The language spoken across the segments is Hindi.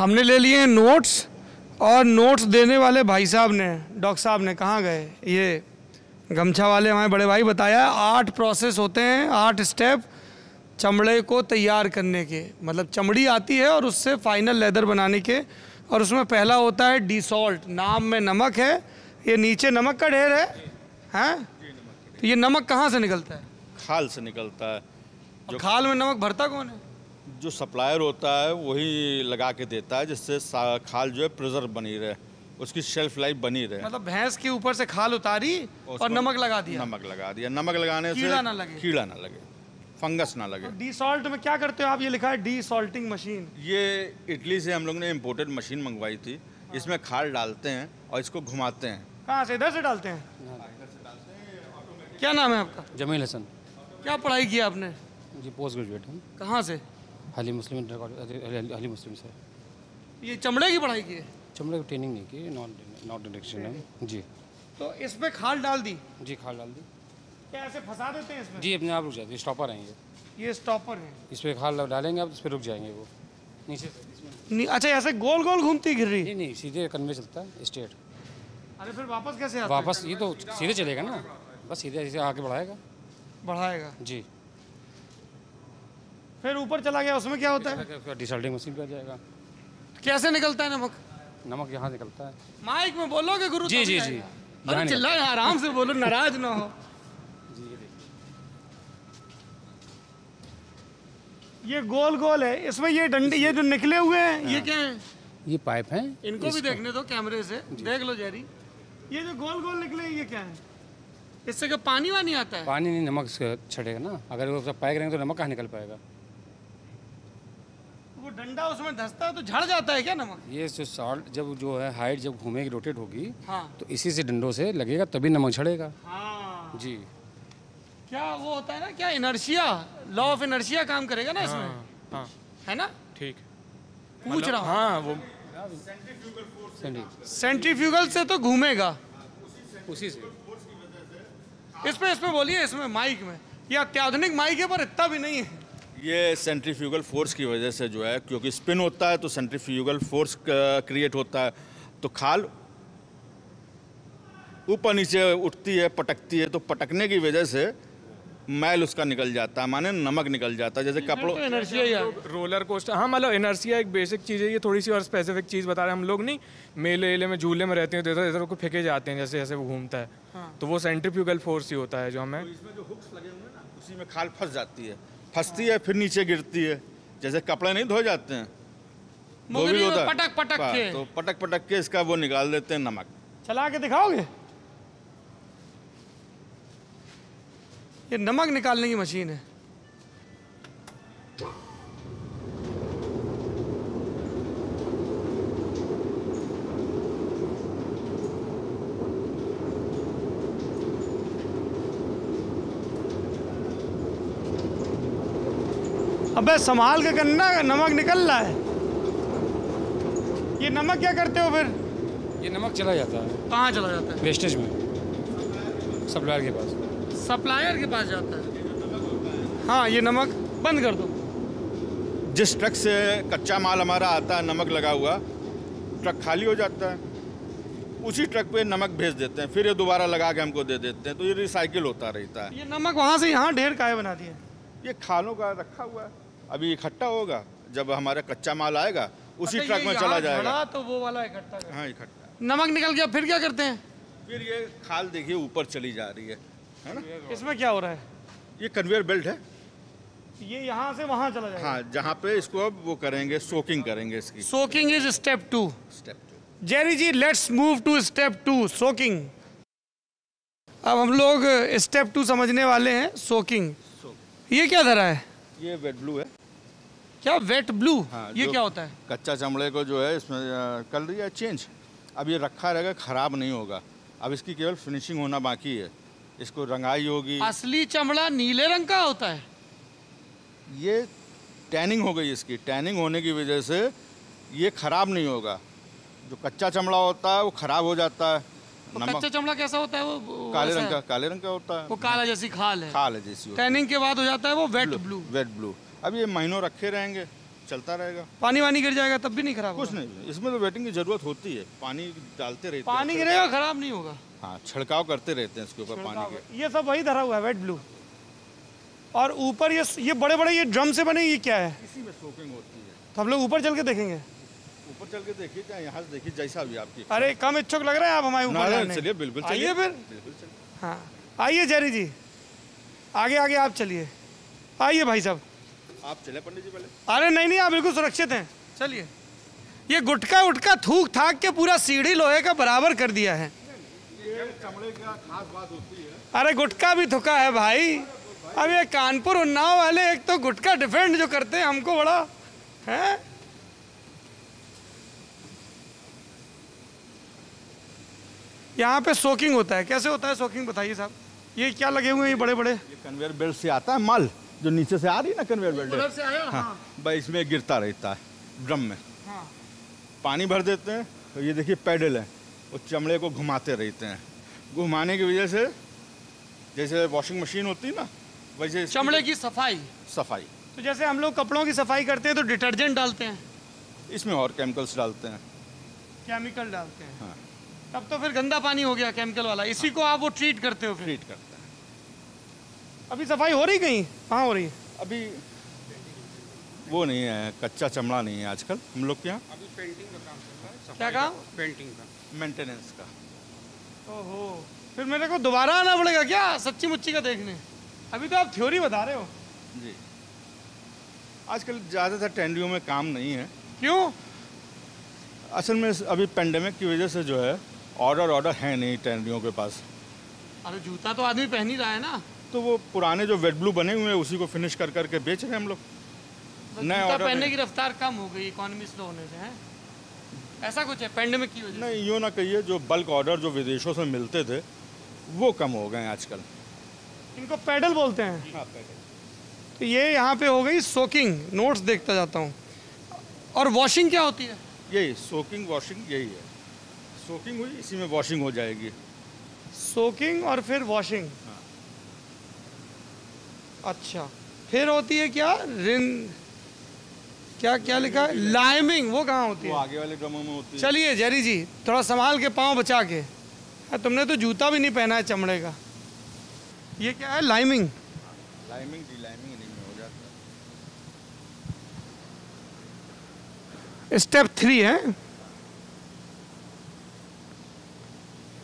हमने ले लिए हैं नोट्स, और नोट्स देने वाले भाई साहब ने, डॉक्टर साहब ने, कहाँ गए ये गमछा वाले हमारे बड़े भाई, बताया 8 प्रोसेस होते हैं, 8 स्टेप चमड़े को तैयार करने के। मतलब चमड़ी आती है और उससे फाइनल लेदर बनाने के। और उसमें पहला होता है डिसॉल्ट, नाम में नमक है, ये नीचे नमक का ढेर है, हैं? तो ये नमक कहाँ से निकलता है? खाल से निकलता है। और खाल में नमक भरता कौन है? जो सप्लायर होता है वही लगा के देता है, जिससे खाल जो है प्रिजर्व बनी रहे, उसकी शेल्फ लाइफ बनी रहे। मतलब भैंस के ऊपर से खाल उतारी और नमक लगा दिया। नमक लगा दिया। नमक लगाने से कीड़ा ना लगे, फंगस ना लगे। डीसॉल्ट में क्या करते हो आप? ये लिखा है डीसॉल्टिंग मशीन। ये इटली से हम लोग ने इम्पोर्टेड मशीन मंगवाई थी। इसमें खाल डालते हैं और इसको घुमाते हैं। कहाँ से? इधर से डालते हैं? क्या नाम है आपका? जमील हसन। क्या पढ़ाई किया आपने? जी पोस्ट ग्रेजुएट हूँ। कहाँ से? हाली मुस्लिम से। ये चमड़े की पढ़ाई की है? चमड़े की ट्रेनिंग नहीं की, नॉट डायरेक्शन है जी। तो इसमें खाल डाल दी? जी खाल डाल दी। क्या ऐसे फंसा देते हैं इसमें? जी अपने आप रुक जाती है, स्टॉपर है ये स्टॉपर है। इस पर खाल डालेंगे आप, इस पर रुक जाएंगे वो नीचे से। अच्छा, ऐसे गोल गोल घूमती गिर रही? नहीं, सीधे कन्वे चलता है स्ट्रेट। अरे फिर वापस कैसे आता है? वापस ये तो सीधे चलेगा ना, बस सीधे ऐसे आगे बढ़ाएगा जी। फिर ऊपर चला गया, उसमें क्या होता है? डिसॉल्टिंग मशीन पे आ जाएगा। कैसे निकलता है नमक? नमक यहाँ निकलता है। माइक में बोलोगे गुरु? जी। अरे चिल्लाए, आराम से बोलो, नाराज ना हो। ये गोल गोल है, इसमें ये डंडे, ये जो निकले हुए हैं, ये क्या है? ये पाइप है। इनको भी देखने दो कैमरे से, देख लो जेरी। ये जो गोल गोल निकले, ये क्या है? इससे क्या पानी वानी आता है? पानी नहीं, नमक छड़ेगा ना। अगर वो सब पाएगा तो नमक कहाँ निकल पाएगा? वो डंडा उसमें धंसता है तो झड़ जाता है क्या नमक? ये जो सॉल्ट जब जो है हाइट जब घूमेगी, रोटेट होगी, हाँ, तो इसी से डंडों से लगेगा तभी नमक झड़ेगा। हाँ जी। क्या वो होता है ना, क्या इनर्शिया, लॉ ऑफ इनर्शिया काम करेगा ना इसमें? हाँ है ना? ठीक। पूछ रहा हूँ। हाँ वो सेंट्रीफ्यूगल से तो घूमेगा उसी से। इसमें बोलिए, इसमें माइक में। ये अत्याधुनिक माइक है पर इतना भी नहीं है। ये सेंट्रीफ्यूगल फोर्स की वजह से जो है, क्योंकि स्पिन होता है तो सेंट्रीफ्यूगल फोर्स क्रिएट होता है, तो खाल ऊपर नीचे उठती है, पटकती है, तो पटकने की वजह से मैल उसका निकल जाता है, माने नमक निकल जाता है। जैसे कपड़ों रोलर कोस्टर, हाँ मतलब इनर्शिया एक बेसिक चीज़ है। ये थोड़ी सी और स्पेसिफिक चीज़ बता रहे हैं हम लोग। नहीं मेले में झूले में रहते हैं तो इधर को फेंके जाते हैं, जैसे जैसे वो घूमता है। हाँ। तो वो सेंट्रीफ्यूगल फोर्स ही होता है जो हमें। तो इसमें जो हुक्स लगे हुए हैं ना, उसी में खाल फंस जाती है, फंसती है, फिर नीचे गिरती है। जैसे कपड़े नहीं धोए जाते हैं, वो भी होता है, पटक पटक के, तो पटक पटक के इसका वो निकाल देते हैं नमक। चला के दिखाओगे? ये नमक निकालने की मशीन है। अबे संभाल के करना, नमक निकल रहा है। ये नमक क्या करते हो फिर? ये नमक चला जाता है। कहाँ चला जाता है? वेस्टेज में, सप्लायर के पास। सप्लायर के पास जाता है। हाँ, ये नमक बंद कर दो। जिस ट्रक से कच्चा माल हमारा आता है नमक लगा हुआ, ट्रक खाली हो जाता है, उसी ट्रक पे नमक भेज देते हैं, फिर ये दोबारा लगा के हमको दे देते हैं, तो ये रिसाइकिल होता रहता है। ये नमक वहाँ से यहाँ ढेर काहे बना दिया? ये खालों का रखा हुआ है, अभी इकट्ठा होगा, जब हमारा कच्चा माल आएगा उसी ट्रक में चला जाएगा। तो वो वाला इकट्ठा, हाँ इकट्ठा। नमक निकल गया, फिर क्या करते हैं? फिर ये खाल देखिए ऊपर चली जा रही है ना? इसमें क्या हो रहा है? ये कन्वेयर बेल्ट है, ये यहाँ से वहाँ चला जाएगा। हाँ, जहाँ पे इसको अब वो करेंगे, सोकिंग करेंगे इसकी। Soaking is step 2। Step 2। Jerry ji, let's move to step 2, soaking. अब हम लोग स्टेप 2 समझने वाले हैं, सोकिंग। ये क्या धरा है? ये वेट ब्लू है। क्या वेट ब्लू? हाँ, ये क्या होता है? कच्चा चमड़े को जो है इसमें कर दिया चेंज। अब ये रखा रहेगा, खराब नहीं होगा। अब इसकी केवल फिनिशिंग होना बाकी है, इसको रंगाई होगी। असली चमड़ा नीले रंग का होता है। ये टैनिंग हो गई, इसकी टैनिंग होने की वजह से ये खराब नहीं होगा। जो कच्चा चमड़ा होता है वो खराब हो जाता है। कच्चा चमड़ा कैसा होता है? वो काले रंग का होता है। वो काला जैसी खाल है जैसी। टैनिंग के बाद हो जाता है वो वेट ब्लू। Wait blue. अब ये महीनों रखे रहेंगे, चलता रहेगा। पानी वानी गिर जाएगा तब भी नहीं खराब कुछ होगा? नहीं, इसमें तो वेटिंग की जरूरत होती है, पानी डालते रहते हैं। पानी गिरेगा खराब नहीं होगा। हाँ, छिड़काव करते रहते हैं इसके ऊपर पानी के। ये सब वही धरा हुआ है वेट ब्लू। और ऊपर ये बड़े बड़े ये ड्रम से बने, ये क्या है? इसी में सोकिंग होती है। तो हम लोग ऊपर चल के देखेंगे। ऊपर चल के देखिए, चाहे यहाँ से देखिए, जैसा भी आपकी। अरे कम इच्छुक लग रहा है आप हमारे ऊपर जाने। चलिए, बिल्कुल आइए फिर। बिल्कुल चलिए। हाँ आइए जेरी जी, आगे आगे आप चलिए। आइए भाई साहब। आप चले पंडित जी पहले। अरे नहीं आप बिल्कुल सुरक्षित हैं, चलिए। ये गुटका उटका थूक थाक के पूरा सीढ़ी लोहे का बराबर कर दिया है। ये चमड़े का खास बात होती है। अरे गुटका भी थुका है भाई। अब ये कानपुर उन्नाव वाले एक तो गुटका डिफेंड जो करते हैं हमको बड़ा है। यहाँ पे सोकिंग होता है, कैसे होता है सोकिंग बताइए साहब? ये क्या लगे हुए हैं ये बड़े बड़े? ये कन्वेयर बेल्ट से आता है माल, जो नीचे से आ रही है ना कन्वेयर बेल्ट। उधर से आया। हाँ, भाई इसमें गिरता रहता है ड्रम में। हाँ। पानी भर देते हैं, तो ये देखिए पैडल है, वो चमड़े को घुमाते रहते हैं। घुमाने की वजह से जैसे वॉशिंग मशीन होती है ना, वैसे चमड़े की सफाई। सफाई। तो जैसे हम लोग कपड़ों की सफाई करते हैं तो डिटर्जेंट डालते हैं, इसमें और केमिकल्स डालते हैं। केमिकल डालते हैं। हाँ, तब तो फिर गंदा पानी हो गया केमिकल वाला, इसी को आप वो ट्रीट करते हो फिर? ट्रीट करते हैं। अभी सफाई हो रही कहीं? कहाँ हो रही है? अभी वो नहीं है, कच्चा चमड़ा नहीं है आजकल हम लोग के यहाँ। अभी पेंटिंग का काम चल रहा है। क्या काम? पेंटिंग का, मेंटेनेंस का। ओहो, फिर मेरे को दोबारा आना पड़ेगा क्या सच्ची मुच्ची का देखने? अभी तो आप थ्योरी बता रहे हो। जी, आजकल ज़्यादातर टेंडरियों में काम नहीं है। क्यों? असल में अभी पेंडेमिक की वजह से जो है ऑर्डर है नहीं टेंडरियों के पास। अरे जूता तो आदमी पहन ही रहा है ना। तो वो पुराने जो वेट ब्लू बने हुए हैं उसी को फिनिश कर करके बेच रहे हैं हम लोग। नए जूता ऑर्डर पहनने की रफ्तार कम हो गई इकोनॉमी स्लो होने से, है ऐसा कुछ है पेंडेमिक की वजह से? नहीं, यूँ ना कहिए, जो बल्क ऑर्डर जो विदेशों से मिलते थे वो कम हो गए हैं आजकल। इनको पैडल बोलते हैं। हाँ, तो ये यहाँ पे हो गई सोकिंग, नोट्स देखता जाता हूँ। और वॉशिंग क्या होती है? यही सोकिंग वॉशिंग यही है। सोकिंग हुई, इसी में वॉशिंग हो जाएगी। सोकिंग और फिर वॉशिंग। अच्छा, फिर होती है क्या? रिन क्या क्या लिखा है? लाइमिंग। वो कहाँ होती वो है? आगे वाले ड्रमों में होती है। चलिए जेरी जी, थोड़ा संभाल के, पाँव बचा के। तुमने तो जूता भी नहीं पहना है चमड़े का। ये क्या है? लाइमिंग। लाइमिंग डी लाइमिंग नहीं में हो जाता है। स्टेप 3 है।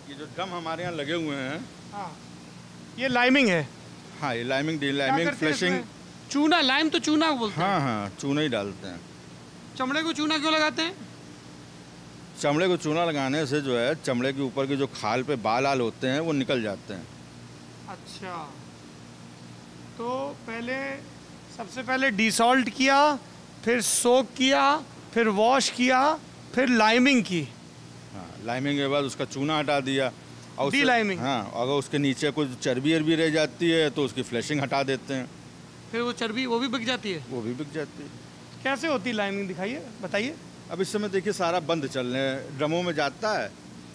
ये जो ड्रम हमारे यहाँ लगे हुए हैं, हाँ, ये लाइमिंग है। हाँ, ये लाइमिंग डी क्या लाइमिंग करते हैं फ्लैशिंग। इसमें? चूना, लाइम तो चूना बोलते हैं। हाँ हाँ, चूना ही डालते हैं। चमड़े को चूना क्यों लगाते हैं? चमड़े को चूना लगाने से जो है चमड़े के ऊपर के जो खाल पे बाल आल होते हैं वो निकल जाते हैं। अच्छा, तो पहले सबसे पहले डिसॉल्ट किया, फिर सोक किया, फिर वॉश किया, फिर लाइमिंग की। हाँ, लाइमिंग के बाद उसका चूना हटा दिया और उससे- डी-लाइमिंग। हाँ, अगर उसके नीचे कुछ चर्बी अरबी रह जाती है तो उसकी फ्लैशिंग हटा देते हैं, फिर वो चर्बी वो भी बिक जाती है। वो भी बिक जाती है। कैसे होती लाइमिंग, दिखाइए, बताइए। अब इस समय देखिए सारा बंद चल रहे हैं, ड्रमों में जाता है,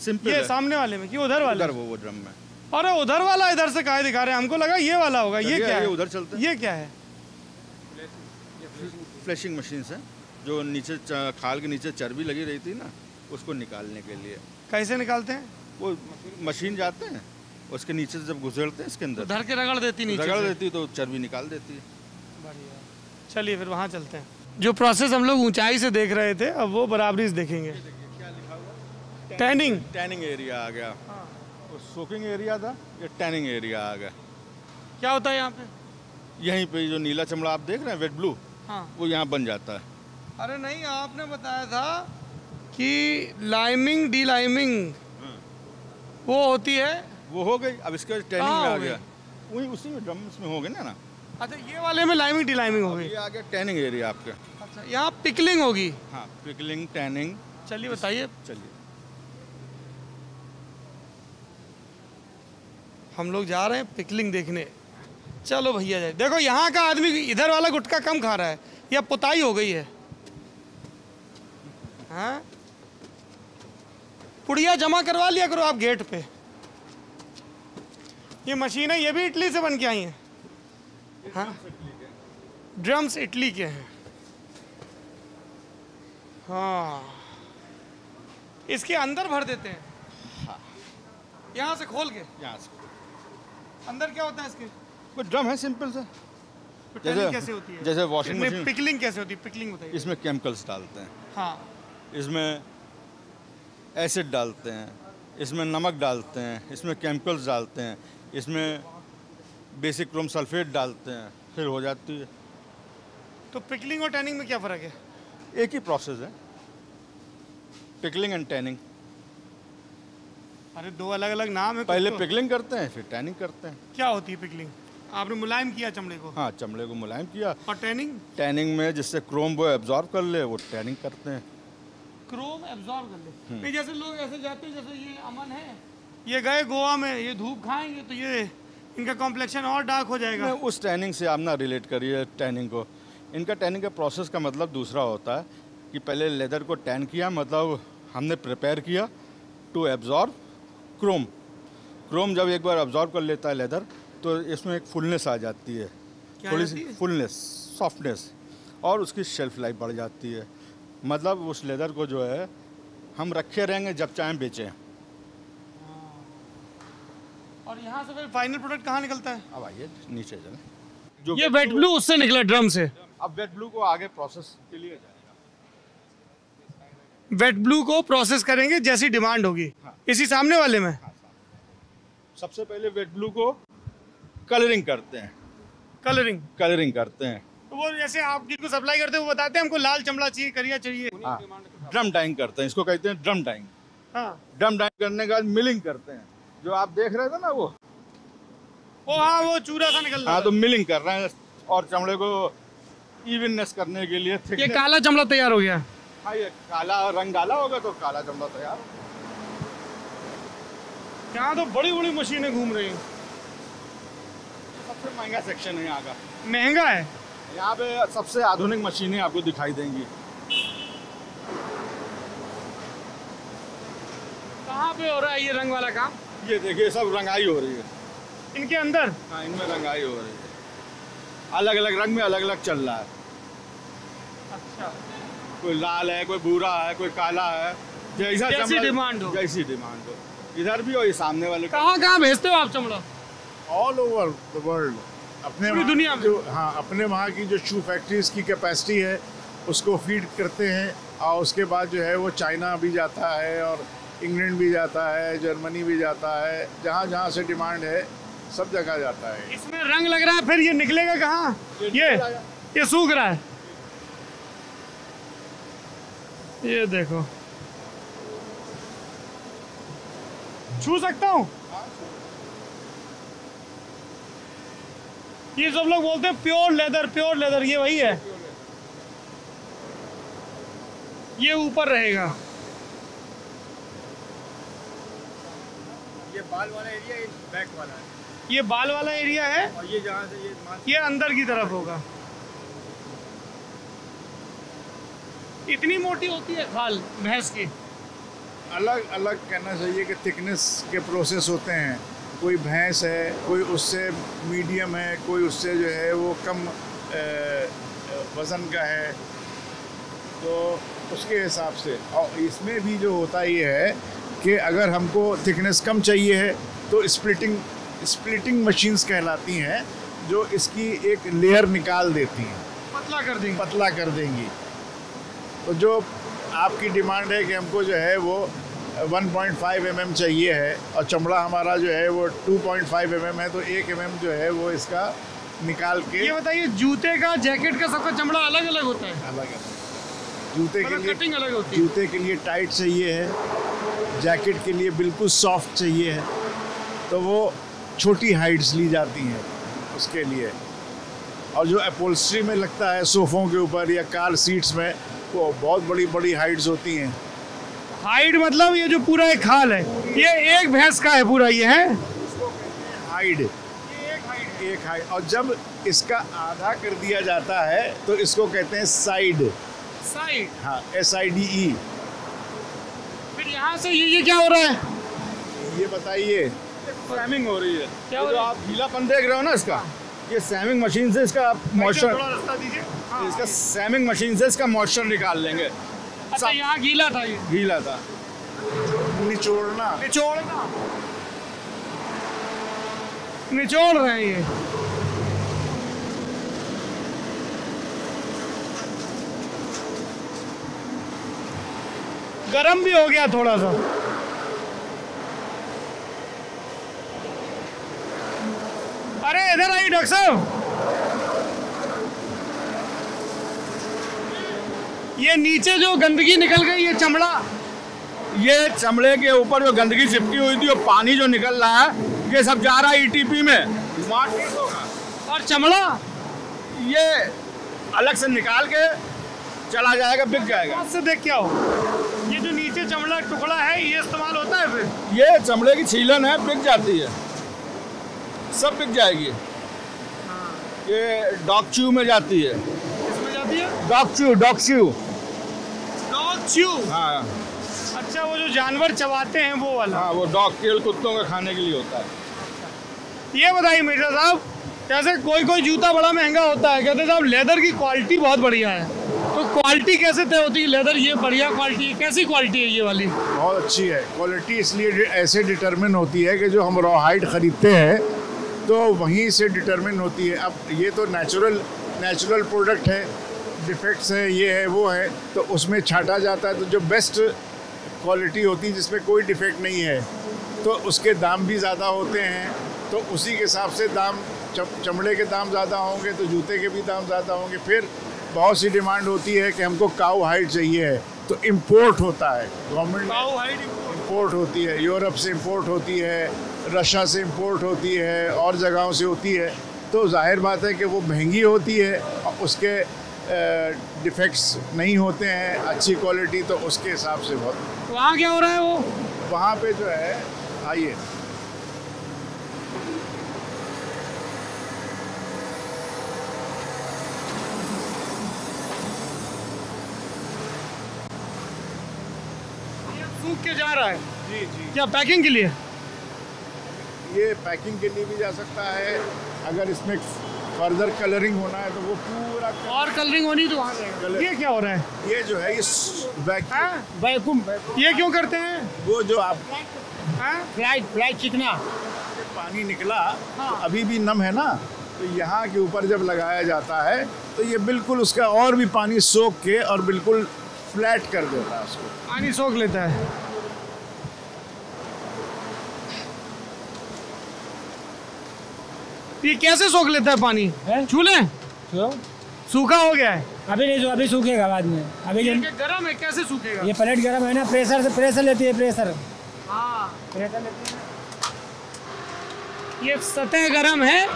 सिंपल ये है। सामने वाले में कि उधर वाले उधर में? वो ड्रम में। अरे उधर वाला इधर से काहे दिखा रहे हैं? हमको लगा ये वाला होगा। ये चलिए, क्या ये है? उधर चलते हैं। ये क्या है? फ्लैशिंग मशीन से जो नीचे खाल के नीचे चर्बी लगी रही थी ना, उसको निकालने के लिए कैसे निकालते हैं? वो मशीन जाते हैं, उसके नीचे से जब गुजरते हैं इसके अंदर धर के रगड़ देती नीचे रगड़ से। देती तो चर्बी निकाल देती है। बढ़िया। चलिए फिर वहाँ चलते हैं। जो प्रोसेस हम लोग ऊंचाई से देख रहे थे, अब वो बराबरी से देखेंगे। टैनिंग। टैनिंग एरिया आ गया। वो सोकिंग एरिया था, ये टैनिंग एरिया आ गया। क्या होता है यहाँ पे? यहीं पे जो नीला चमड़ा आप देख रहे हैं वेट ब्लू, हाँ। वो यहाँ बन जाता है। अरे नहीं, आपने बताया था कि लाइमिंग डी लाइमिंग वो होती है। वो हो गई, अब इसके टैनिंग कहाँ में आ हो गई? गया, वही उसी में ड्रम्स में हो गए ना। अच्छा, ये वाले में लाइमिंग डी लाइमिंग हो गई। ये आ गया टैनिंग एरिया आपके। अच्छा, यहाँ पिकलिंग होगी। हाँ, पिकलिंग टैनिंग। चलिए बताइए। चलिए, हम लोग जा रहे हैं पिकलिंग देखने। चलो भैया जाए। देखो यहाँ का आदमी इधर वाला गुटखा कम खा रहा है, या पुताई हो गई है। हाँ, पुड़िया जमा करवा लिया करो आप गेट पे। ये मशीनें ये भी इटली से बन के आई हैं। हाँ, ड्रम्स इटली के हैं। हाँ, इसके अंदर भर देते हैं। हाँ, यहाँ से खोल के यहाँ से अंदर क्या होता है इसके? कोई ड्रम है सिंपल सा, तो टैनिंग कैसे होती है? जैसे वॉशिंग इसमें मशीन। पिकलिंग कैसे होती है? पिकलिंग बताइए। इसमें केमिकल्स डालते हैं, हाँ, इसमें एसिड डालते हैं, इसमें नमक डालते हैं, इसमें केमिकल्स डालते हैं, इसमें बेसिक क्रोम सल्फेट डालते हैं, फिर हो जाती है। तो पिकलिंग और टैनिंग में क्या फ़र्क है? एक ही प्रोसेस है, पिकलिंग एंड टैनिंग। अरे दो अलग अलग नाम है। पहले कुछ तो। पिकलिंग करते हैं, फिर टैनिंग करते हैं। क्या होती है पिकलिंग? आपने मुलायम किया चमड़े को। हाँ, चमड़े को मुलायम किया। और टैनिंग? टैनिंग में जिससे क्रोम वो एब्जॉर्ब कर ले, वो टैनिंग करते हैं। क्रोम एब्जॉर्ब कर ले। नहीं, जैसे लोग ऐसे जाते हैं, जैसे ये अमन है, ये गए गोवा में, ये धूप खाएंगे तो ये इनका कॉम्प्लेक्शन और डार्क हो जाएगा। नहीं, उस टैनिंग से आप ना रिलेट करिए टैनिंग को। इनका टैनिंग का प्रोसेस का मतलब दूसरा होता है कि पहले लेदर को टैन किया, मतलब हमने प्रिपेयर किया टू एब्जॉर्ब क्रोम। क्रोम जब एक बार एब्जॉर्ब कर लेता है लेदर, तो इसमें एक फुलनेस आ जाती है, क्या थोड़ी आ जाती सी है? फुलनेस, सॉफ्टनेस, और उसकी शेल्फ लाइफ बढ़ जाती है। मतलब उस लेदर को जो है हम रखे रहेंगे, जब चाहें बेचें। और यहाँ से फिर फाइनल प्रोडक्ट कहाँ निकलता है? अब आइए नीचे चलें। ये वेट ब्लू उससे निकला ड्रम से। अब वेट ब्लू को आगे प्रोसेस के लिए जाएगा। वेट ब्लू को प्रोसेस करेंगे जैसी डिमांड होगी। हाँ। इसी सामने वाले में। सबसे पहले वेट ब्लू को कलरिंग करते हैं। कलरिंग करते हैं। तो वो जैसे आप जिनको सप्लाई करते हैं वो बताते हैं हमको लाल चमड़ा चाहिए, करिया चाहिए। हाँ, ड्रम डाइंग करते हैं, इसको कहते हैं ड्रम डाइंग। हाँ। ड्रम डाइंग करने के बाद मिलिंग करते हैं, जो आप देख रहे थे ना वो। हाँ, वो चूरा सा निकल रहा हाँ, है। तो मिलिंग कर रहे हैं और चमड़े को इवननेस करने के लिए ये thickness- काला चमड़ा तैयार हो गया। हाँ, ये काला रंग डाला होगा तो काला चमड़ा तैयार। यहाँ तो बड़ी बड़ी मशीनें घूम रही हैं। सबसे महंगा सेक्शन है यहाँ का। महंगा है। यहाँ पे सबसे आधुनिक मशीनें आपको दिखाई देंगी। कहाँ पे हो रहा है ये रंग वाला काम? ये देखिए, सब रंगाई हो रही है इनके अंदर। हाँ, इनमें रंगाई हो रही है। अलग अलग रंग में अलग अलग चल रहा है। अच्छा। कोई लाल है, कोई भूरा है, कोई काला है, जैसा जैसी चमड़ा- डिमांड हो। जैसी डिमांड हो। इधर भी और ये सामने वाले कहाँ कहाँ भेजते हो आप चमड़ा? All over the world. अपने पूरी वहाँ दुनिया की में? जो हाँ अपने वहाँ की जो शू फैक्ट्रीज की कैपेसिटी है उसको फीड करते हैं, और उसके बाद जो है वो चाइना भी जाता है और इंग्लैंड भी जाता है, जर्मनी भी जाता है, जहाँ जहाँ से डिमांड है सब जगह जाता है। इसमें रंग लग रहा है, फिर ये निकलेगा कहाँ? ये सूख रहा है। ये देखो, छू सकता हूँ? ये सब लोग बोलते हैं प्योर लेदर, ये वही है। ये ऊपर रहेगा। ये बाल वाला एरिया, ये बैक वाला है, ये बाल वाला एरिया है, और ये जहाँ से ये अंदर की तरफ होगा। इतनी मोटी होती है खाल भैंस की? अलग अलग कहना चाहिए कि थिकनेस के प्रोसेस होते हैं। कोई भैंस है, कोई उससे मीडियम है, कोई उससे जो है वो कम वज़न का है, तो उसके हिसाब से। और इसमें भी जो होता ये है कि अगर हमको थिकनेस कम चाहिए है तो स्प्लिटिंग मशीन्स कहलाती हैं, जो इसकी एक लेयर निकाल देती हैं, पतला कर देंगी। तो जो आपकी डिमांड है कि हमको जो है वो 1.5 mm चाहिए है और चमड़ा हमारा जो है वो 2.5 mm है, तो 1 mm जो है वो इसका निकाल के। ये बताइए, जूते का, जैकेट का, सबका चमड़ा अलग अलग होता है? अलग अलग। जूते के लिए कटिंग अलग होती है। जूते के लिए टाइट चाहिए है, जैकेट के लिए बिल्कुल सॉफ्ट चाहिए है, तो वो छोटी हाइट्स ली जाती हैं उसके लिए। और जो अपहोल्स्ट्री में लगता है सोफ़ों के ऊपर या कार सीट्स में, वो बहुत बड़ी बड़ी हाइट्स होती हैं। हाइट मतलब ये जो पूरा एक खाल है, ये एक भैंस का है पूरा, ये है हाइड, एक हाइड। और जब इसका आधा कर दिया जाता है तो इसको कहते हैं साइड। साइड? हाँ, SIDE। फिर यहाँ से ये क्या हो रहा है? ये बताइए। सैमिंग हो रही है। क्या ये हो जो रहा है? आप गीलापन देख रहे हो ना इसका, ये सैमिंग मशीन से इसका मॉइस्चर, थोड़ा रास्ता दीजिए। हाँ। इसका सैमिंग मशीन से इसका मॉइस्चर निकाल लेंगे। अच्छा, यहाँ गीला था ये, गीला था। निचोड़ना निचोड़ना, निचोड़ रहे हैं ये। गरम भी हो गया थोड़ा सा। अरे इधर आइए डॉक्टर साहब, ये नीचे जो गंदगी निकल गई, ये चमड़ा, ये चमड़े के ऊपर जो गंदगी चिपकी हुई थी, वो पानी जो निकल रहा है, ये सब जा रहा है ईटीपी में, वहाँ ठीक होगा। और चमड़ा ये अलग से निकाल के चला जाएगा, बिक जाएगा। हाथ से देख क्या हो, ये जो नीचे चमड़ा टुकड़ा है, ये इस्तेमाल होता है फिर? ये चमड़े की छीलन है, बिक जाती है, सब बिक जाएगी। ये डॉग च्यू में जाती है। इसमें जाती है dog chew, dog chew. Dog chew. हाँ अच्छा, वो जो जानवर चबाते हैं वो वाला। हाँ, वो डॉग केल कुत्तों के खाने के लिए होता है। ये बताइए मिर्जा साहब, जैसे कोई कोई जूता बड़ा महंगा होता है, कहते साहब लेदर की क्वालिटी बहुत बढ़िया है, तो क्वालिटी कैसे तय होती है? लेदर ये बढ़िया क्वालिटी है, कैसी क्वालिटी है ये वाली? बहुत अच्छी है क्वालिटी, इसलिए ऐसे डिटरमिन होती है कि जो हम रॉ हाइड खरीदते हैं तो वहीं से डिटरमिन होती है। अब ये तो नेचुरल प्रोडक्ट है, डिफेक्ट्स है, ये है वो है, तो उसमें छांटा जाता है। तो जो बेस्ट क्वालिटी होती है जिसमें कोई डिफेक्ट नहीं है, तो उसके दाम भी ज़्यादा होते हैं। तो उसी के हिसाब से दाम, चमड़े के दाम ज़्यादा होंगे तो जूते के भी दाम ज़्यादा होंगे। फिर बहुत सी डिमांड होती है कि हमको काऊ हाइड चाहिए है, तो इम्पोर्ट होता है, गवर्नमेंट काऊ हाइड इम्पोर्ट होती है, यूरोप से इम्पोर्ट होती है, रशिया से इम्पोर्ट होती है, और जगहों से होती है। तो जाहिर बात है कि वो महंगी होती है, और उसके डिफेक्ट्स नहीं होते हैं, अच्छी क्वालिटी, तो उसके हिसाब से बहुत। वहाँ क्या हो रहा है वो? वहाँ पे जो है, आइए, सूख के जा रहा है। जी जी, क्या पैकिंग के लिए? ये पैकिंग के लिए भी जा सकता है। अगर इसमें फर्दर कलरिंग होना है तो वो पूरा और कलरिंग होनी तो वहाँ जाएगा। ये क्या हो रहा है? ये जो है ये वैक्यूम। ये क्यों करते हैं? वो जो आप फ्लाइट चिकना पानी निकला, तो अभी भी नम है ना, तो यहाँ के ऊपर जब लगाया जाता है तो ये बिल्कुल उसका और भी पानी सोख के और बिल्कुल फ्लैट कर देता है उसको। पानी सोख लेता है। ये कैसे सोख लेता है पानी? चूल्हे सूखा हो गया है अभी नहीं, जो अभी सूखेगा बाद में। अभी ये गरम है, कैसे सूखेगा? ये प्लेट गर्म है ना, प्रेशर से प्रेशर लेती है, प्रेशर हाँ, प्रेशर लेती है। ये सतह गरम है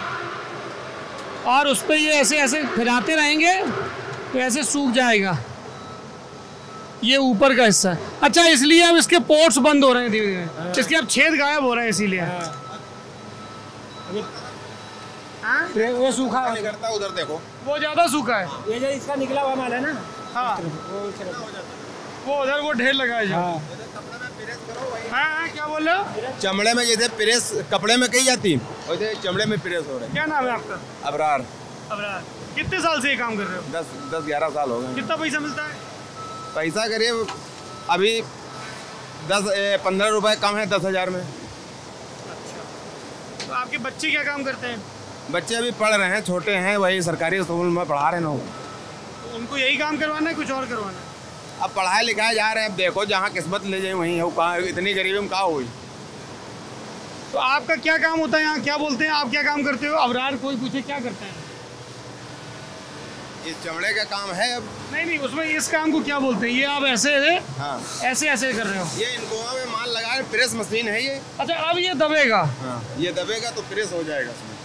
और उस पर ये ऐसे ऐसे फिराते रहेंगे तो ऐसे सूख जाएगा। ये ऊपर का हिस्सा है। अच्छा, इसलिए अब इसके पोर्ट्स बंद हो रहे हैं धीरे धीरे, इसके अब छेद गायब हो रहे हैं इसीलिए। ये सूखा है, करता उधर देखो, वो ज़्यादा सूखा है। ये जो इसका निकला हुआ माल है ना, हाँ, वो उधर वो ढेर लगा है जो। हाँ, क्या बोल रहे हो? चमड़े में जैसे प्रेस कपड़े में कही जाती, वैसे चमड़े में प्रेस हो रही। क्या नाम है आपका? अबरार। अबरार, कितने साल से ये काम कर रहे हो? 10-11 साल हो गए। कितना पैसा मिलता है? पैसा करिए अभी 15 रुपए कम है 10,000 में। तो आपके बच्चे क्या काम करते हैं? बच्चे अभी पढ़ रहे हैं, छोटे हैं, वही सरकारी स्कूल में पढ़ा रहे हैं। तो उनको यही काम करवाना है, कुछ और करवाना है? अब पढ़ाए लिखाए जा रहे हैं, अब देखो जहाँ किस्मत ले जाए वहीं हो। कहाँ इतनी गरीबी में कहाँ हुई। तो आपका क्या काम होता है यहाँ? क्या बोलते हैं आप, क्या काम करते हो? अबरार कोई पूछे क्या करते हैं? ये चमड़े का काम है। अब नहीं, उसमें इस काम को क्या बोलते हैं? ये आप ऐसे हाँ, ऐसे कर रहे हो? ये इनको में माल लगा है, प्रेस मशीन है ये। अच्छा, अब ये दबेगा। हाँ, ये दबेगा तो प्रेस हो जाएगा इसमें।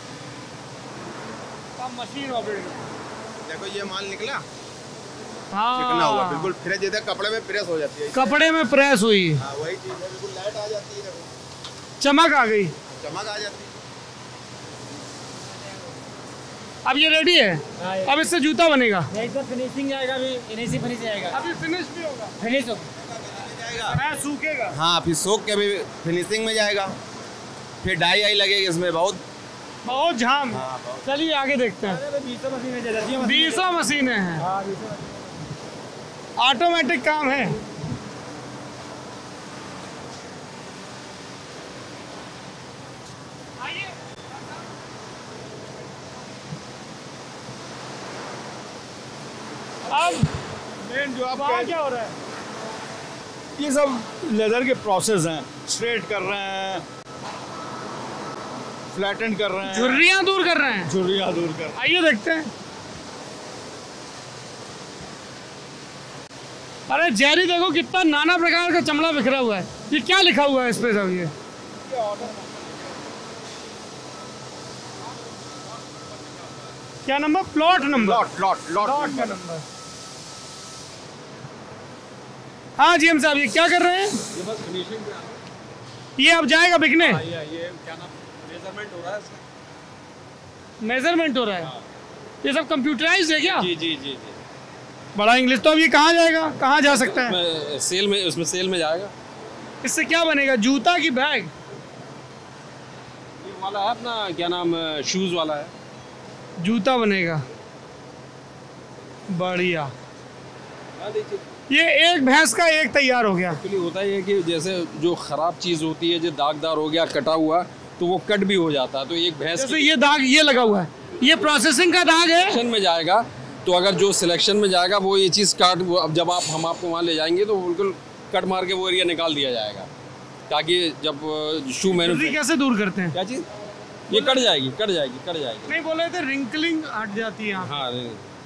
अब मशीन ऑपरेट। देखो ये माल निकला, हाँ, चिकना हुआ बिल्कुल, फिर जैसे कपड़े में प्रेस हो जाती है। कपड़े में प्रेस हुई, हाँ, वही चीज है, बिल्कुल लाइट आ जाती है, देखो चमक आ गई, चमक आ जाती है। अब ये रेडी है। अब इससे जूता बनेगा। फिनिशिंग आएगा, अभी इनिशी फिनिश आएगा, अभी फिनिश भी होगा, फिनिश होगा, हाँ, सूखेगा। हाँ, फिर सोख के अभी फिनिशिंग में जाएगा, फिर डाई आई लगेगी इसमें बहुत झाम। चलिए आगे देखते हैं। 20 मशीनें 20 मशीनें हैं। ऑटोमेटिक काम है। अब मेन जो वहाँ आपका क्या हो रहा है? ये सब लेदर के प्रोसेस हैं, स्ट्रेट कर रहे हैं, फ्लैटन कर रहे हैं, झुर्रियाँ दूर कर रहे हैं। झुर्रियाँ दूर कर रहे हैं। आइए देखते हैं। अरे जेरी देखो कितना नाना प्रकार का चमड़ा बिखरा हुआ है। ये क्या लिखा हुआ है इस पे सब? ये क्या नंबर? Plot number. लॉट का नंबर। हाँ जी, हम साहब ये क्या कर रहे हैं? ये बस फिनिशिंग पे आना। ये अब जाएगा बिकने? ये क्या नाम मेजरमेंट हो रहा है इसका। मेजरमेंट हो रहा है। ये सब कंप्यूटराइज्ड है क्या? जी जी जी जी। बड़ा इंग्लिश। तो अब ये कहाँ जाएगा, कहाँ जा सकता है? सेल में, उसमें सेल में जाएगा। इससे क्या बनेगा, जूता की बैग? ये वाला है अपना क्या नाम, शूज़ वाला है। जूता बनेगा। बढ़िया। देखिए ये एक भैंस का एक तैयार हो गया। एक्चुअली होता है कि जैसे जो ख़राब चीज़ होती है, जो दागदार हो गया, कटा हुआ, तो वो कट भी हो जाता है। तो एक भैंस जैसे ये दाग ये लगा हुआ है, ये प्रोसेसिंग का दाग है। सिलेक्शन में जाएगा, तो अगर जो सिलेक्शन में जाएगा वो ये चीज़ काट, वो अब जब हम आपको वहाँ ले जाएंगे तो बिल्कुल कट मार के वो एरिया निकाल दिया जाएगा, ताकि जब शू झुर्री कैसे दूर करते हैं? क्या चीज़ ये कट जाएगी। नहीं, बोले थे रिंकलिंग हट जाती है यहाँ। हाँ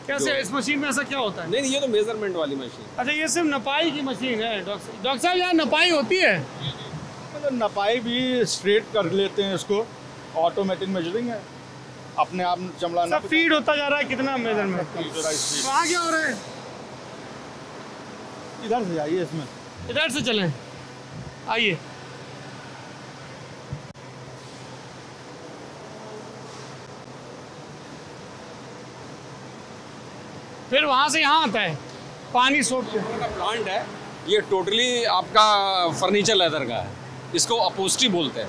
कैसे इस मशीन में ऐसा क्या होता है? नहीं, ये तो मेजरमेंट वाली मशीन। अच्छा, ये सिर्फ नपाई की मशीन है। डॉक्टर साहब यहाँ नपाई होती है? मतलब नपाई भी स्ट्रेट कर लेते हैं इसको, ऑटोमेटिक मेजरिंग है, अपने आप चमड़ा सब फीड होता जा रहा है। कितना मेजरमेंट? वहाँ क्या हो रहा है? इधर से जाइए, इसमें इधर से चलें, आइए। फिर वहाँ से यहाँ आता है पानी सोख के। का प्लांट है ये, टोटली आपका फर्नीचर लेदर का है। इसको अपोस्ट्री बोलते हैं।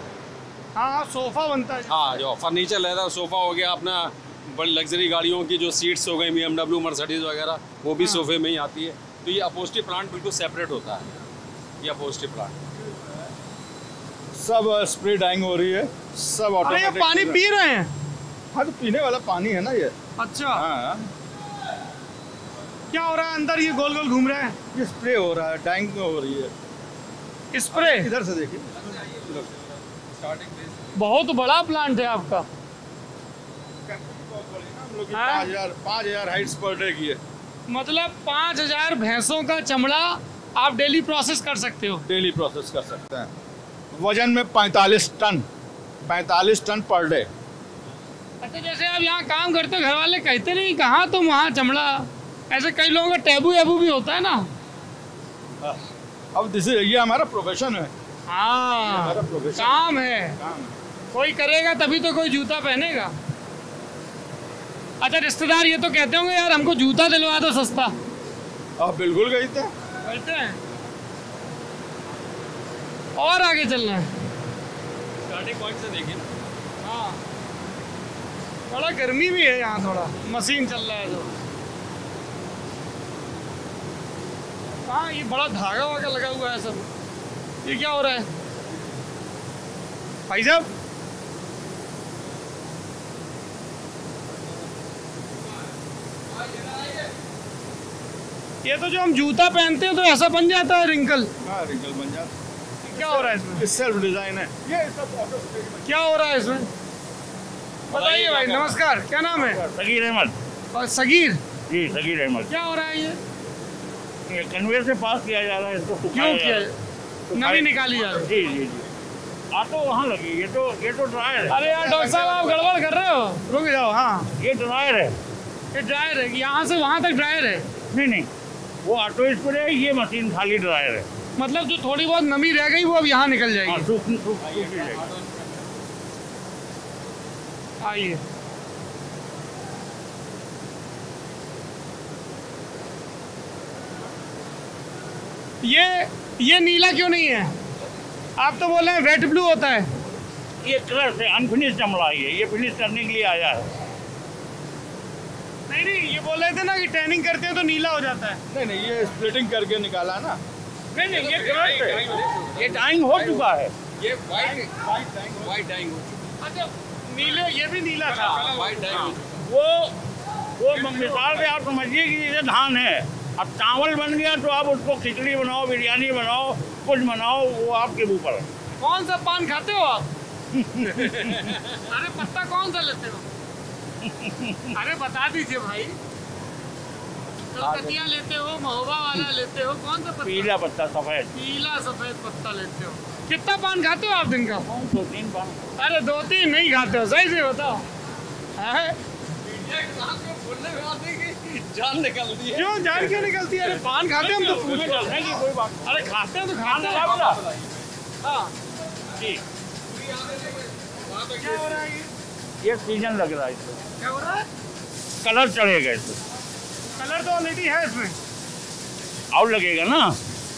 हाँ, सोफा बनता है। हाँ, जो फर्नीचर लेदर सोफ़ा हो गया अपना, बड़ी लग्जरी गाड़ियों की जो सीट्स हो गई, BMW, मर्सिडीज वगैरह, वो भी सोफे में ही आती है। तो ये अपोस्ट्री प्लांट बिल्कुल सेपरेट होता है। ये अपोस्ट्री प्लांट सब स्प्रे डाइंग हो रही है, सब अरे ये ऑटोमेटिक। पानी पी रहे हैं? हाँ, तो पीने वाला पानी है ना ये। अच्छा। हाँ, क्या हो रहा है अंदर? ये गोल गोल घूम रहे हैं। ये स्प्रे हो रहा है, डाइंग हो रही है। स्प्रे? इधर से देखिए। बहुत बड़ा प्लांट है आपका। 5,000 हाइट्स पर डे की है। मतलब 5,000 भैंसों का चमड़ा आप डेली प्रोसेस कर सकते हो? डेली प्रोसेस कर सकते हैं। वजन में 45 टन पर डे। अच्छा, जैसे आप यहाँ काम करते हो, घर वाले कहते नहीं कहाँ तुम वहाँ चमड़ा, ऐसे कई लोगों का टैबू वैबू भी होता है ना। अब ये हमारा प्रोफेशन है। हाँ, हमारा प्रोफेशन काम है। काम है। कोई करेगा तभी तो कोई जूता पहनेगा। अच्छा, रिश्तेदार ये तो कहते होंगे यार हमको जूता दिलवा दो सस्ता। आप बिल्कुल गए थे। कहते हैं। और आगे चलना है। स्टार्टिंग पॉइंट से देखिए। हाँ, बड़ा गर्मी भी है यहाँ, थोड़ा मशीन चल रहा है जो। हाँ, ये बड़ा धागा वागा लगा हुआ है सब। ये क्या हो रहा है भाई साहब? ये तो जो हम जूता पहनते हैं तो ऐसा बन जाता है रिंकल। हाँ, रिंकल बन जाता है। क्या हो रहा है इसमें? ये सेल्फ डिजाइन है। ये सब ऑटो। क्या हो रहा है इसमें? बताइए भाई। नमस्कार, क्या नाम है? सगीर अहमद। और सगीर जी, सगीर अहमद। क्या हो रहा है ये कन्वेयर से पास किया जा रहा है इसको। क्यों किया? नमी निकाली जा रही है। जी जी जी। ऑटो वहाँ लगी, ये तो ड्रायर है। अरे यार डॉक्टर साहब, आप गड़बड़ कर रहे हो, रुक जाओ। हाँ, ये ड्रायर है। ये ड्रायर है, यहाँ से वहाँ तक ड्रायर है। नहीं, वो ऑटो स्प्रे है, ये मशीन खाली ड्रायर है। मतलब जो थोड़ी बहुत नमी रह गई वो अब यहाँ निकल हाँ, जाएगी। सूख जाएगी। आइए। ये नीला क्यों नहीं है? आप तो बोल रहे हैं वेट ब्लू होता है। ये कलर से अनफिनिश चमड़ा है, ये फिनिश करने के लिए आया है। नहीं, ये बोल रहे थे ना कि टैनिंग करते हैं तो नीला हो जाता है। नहीं ये स्प्लिटिंग करके निकाला ना। नहीं ये गलत है, ये डाइंग हो चुका है। ये वाइट डाइंग हो चुका अच्छा, नीले ये भी नीला था। है, वाइट डाइंग। वो मिसाल से आप समझिए कि जैसे धान है, अब चावल बन गया तो आप उसको खिचड़ी बनाओ, बिरयानी बनाओ, कुछ बनाओ, वो आपके ऊपर है। कौन सा पान खाते हो आप? अरे पत्ता कौन सा लेते हो? अरे बता दीजिए भाई। कलकतिया लेते हो, महोबा वाला लेते हो, कौन सा पत्ता? पीला पत्ता सफेद। पीला सफेद पत्ता लेते हो। कितना पान खाते हो आप दिन का? 2-3 पान। अरे 2-3 नहीं खाते हो, सही से बताओ। हैं? बोलने में आते कि जान निकल दी है। क्यों जान क्यों निकलती है? अरे पान खाते हम तो पूछ रहे हैं। नहीं कोई बात। अरे खाते हैं तो खाते हैं। हाँ जी क्या हो रहा है ये सीजन लग रहा है इसमें, क्या हो रहा है? कलर चढ़ेगा इसमें। कलर तो ऑलरेडी है इसमें। और लगेगा ना,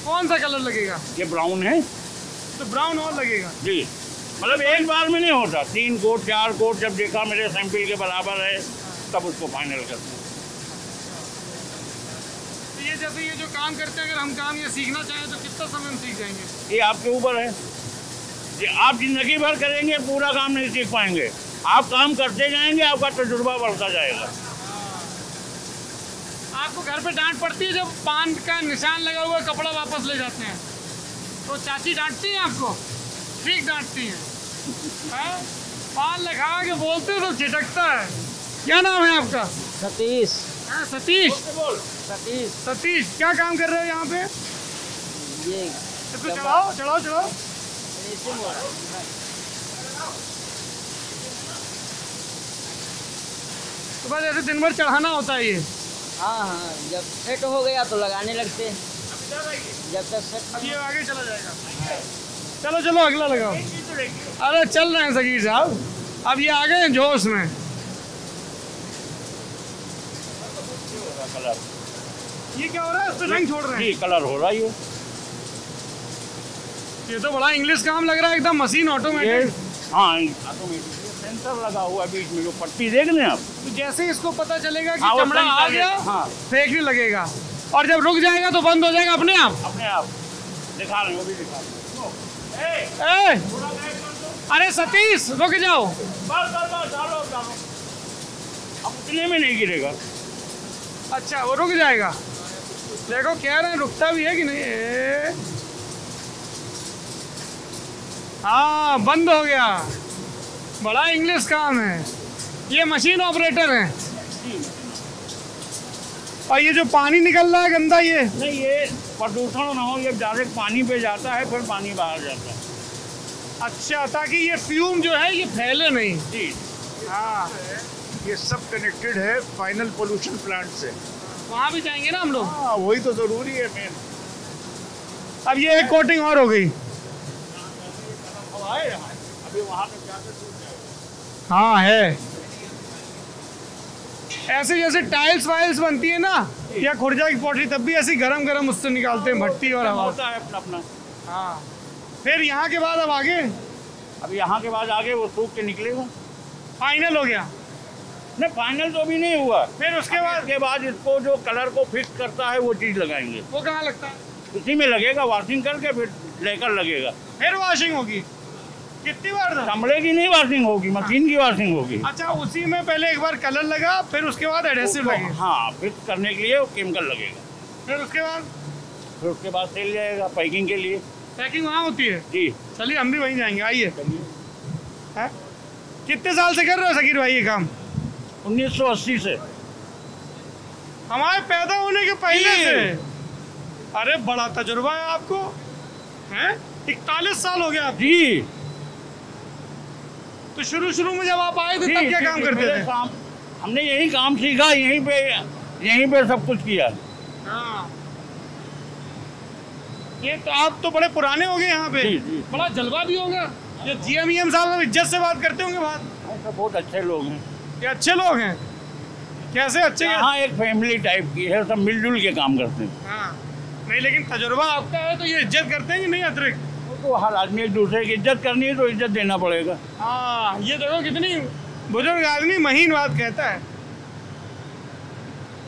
कौन सा कलर लगेगा? ये ब्राउन है तो ब्राउन और लगेगा। जी। मतलब एक बार में नहीं होता, 3 कोट 4 कोट जब देखा मेरे सैंपल के बराबर है तब उसको फाइनल करते हैं। तो ये जैसे ये जो काम करते हैं, अगर हम काम ये सीखना चाहें तो कितना समय में सीख जाएंगे? ये आपके ऊपर है, ये आप जिंदगी भर करेंगे पूरा काम नहीं सीख पाएंगे। आप काम करते जाएंगे, आपका तजुर्बा बढ़ता जाएगा। आपको घर पे डांट पड़ती है जब पान का निशान लगा हुआ कपड़ा वापस ले जाते हैं तो चाची डांटती हैं आपको? ठीक डांटती हैं। हैं? पान लगा के बोलते तो झिटकता है। क्या नाम है आपका? सतीश। हाँ सतीश। सतीश। सतीश क्या काम कर रहे हो यहाँ पे? ये इसको चढ़ाओ चढ़ाओ चढ़ाओ। फिनिशिंग हो रहा है। तो बस ऐसे दिन भर चढ़ाना होता है ये। हाँ, जब सेट हो गया तो लगाने लगते हैं, जब तक सेट। अब ये आगे चला जाएगा। चलो चलो अगला लगाओ। अरे चल रहे हैं सगीर साहब, अब ये आ गए हैं जोश में। कलर ये क्या हो रहा है? इस पे रंग छोड़ रहे हैं। जी कलर हो रहा है ये तो बड़ा इंग्लिश काम लग रहा है, एकदम मशीन ऑटोमेटिक। हाँ ऑटोमेटिक सेंसर लगा हुआ है बीच में, जो पट्टी देख रहे हैं आप। तो जैसे इसको पता चलेगा कि हाँ, वो चमड़ा आ सेंसर गया, हाँ। फेंकने लगेगा, और जब रुक जाएगा तो बंद हो जाएगा अपने आप। अपने आप दिखा रहे हैं, वो भी दिखा रहे हैं। ए, अरे सतीश रुक जाओ। बस डालो। अब उतने में नहीं गिरेगा। अच्छा वो रुक जाएगा। देखो कह रहे हैं रुकता भी है कि नहीं। हाँ बंद हो गया। बड़ा इंग्लिश काम है। ये मशीन ऑपरेटर है। और ये जो पानी निकल रहा है गंदा, ये नहीं ये प्रदूषण ना हो, ये डायरेक्ट पानी पे जाता है, फिर पानी बाहर जाता है। अच्छा, ताकि ये फ्यूम जो है ये फैले नहीं। जी हाँ ये सब कनेक्टेड है फाइनल पोल्यूशन प्लांट से। वहाँ भी जाएंगे ना हम लोग। हाँ वही तो ज़रूरी है मेन। अब ये एक कोटिंग और हो गई। अभी वहाँ तक जाकर टूट जाएगा। हाँ है। ऐसे जैसे टाइल्स वाइल्स बनती है ना, या खुर्जा की पॉटरी, तब भी ऐसी गरम गरम उससे निकालते हैं भट्टी और हवा। होता है अपना अपना। हाँ फिर यहाँ के बाद अब आगे अब यहाँ के बाद आगे वो सूख के निकलेगा। फाइनल हो गया। नहीं फाइनल तो अभी नहीं हुआ। फिर उसके बाद इसको जो कलर को फिक्स करता है वो चीज़ लगाएंगे। वो कहाँ लगता है? उसी में लगेगा, वॉशिंग करके फिर लेकर लगेगा। फिर वॉशिंग होगी कितनी बार? चमड़े की नहीं वॉशिंग होगी, मशीन की वॉशिंग होगी। अच्छा उसी में पहले एक बार कलर लगा, फिर उसके बाद एडहेसिव लगेगा। हाँ फिक्स करने के लिए वो केमिकल लगेगा। फिर उसके बाद सेल जाएगा पैकिंग के लिए। पैकिंग वहाँ होती है। जी चलिए हम भी वहीं जाएंगे, आइए। हैं? कितने साल से कर रहे हो सकीर भाई ये काम? 1980 से। हमारे पैदा होने के पहले से। अरे बड़ा तजुर्बा है आपको, हैं? 41 साल हो गया आप। जी तो शुरू में जब आप आए थे तब क्या काम करते थे? हमने यही काम सीखा, यहीं पे सब कुछ किया। हाँ ये तो आप तो बड़े पुराने हो गए यहाँ पे। जी। बड़ा जलवा भी होगा। ये GM साहब इज्जत से बात करते होंगे। बात सब बहुत अच्छे लोग हैं। ये अच्छे लोग हैं। कैसे अच्छे? हाँ एक फैमिली टाइप की है, सब मिलजुल के काम करते हैं। हाँ नहीं लेकिन तजुर्बा आपका है तो ये इज्जत करते हैं कि नहीं अतिरिक्त? तो हर आदमी एक दूसरे की इज्जत करनी है तो इज्जत देना पड़ेगा। हाँ ये देखो कितनी बुजुर्ग आदमी महीन बात कहता है।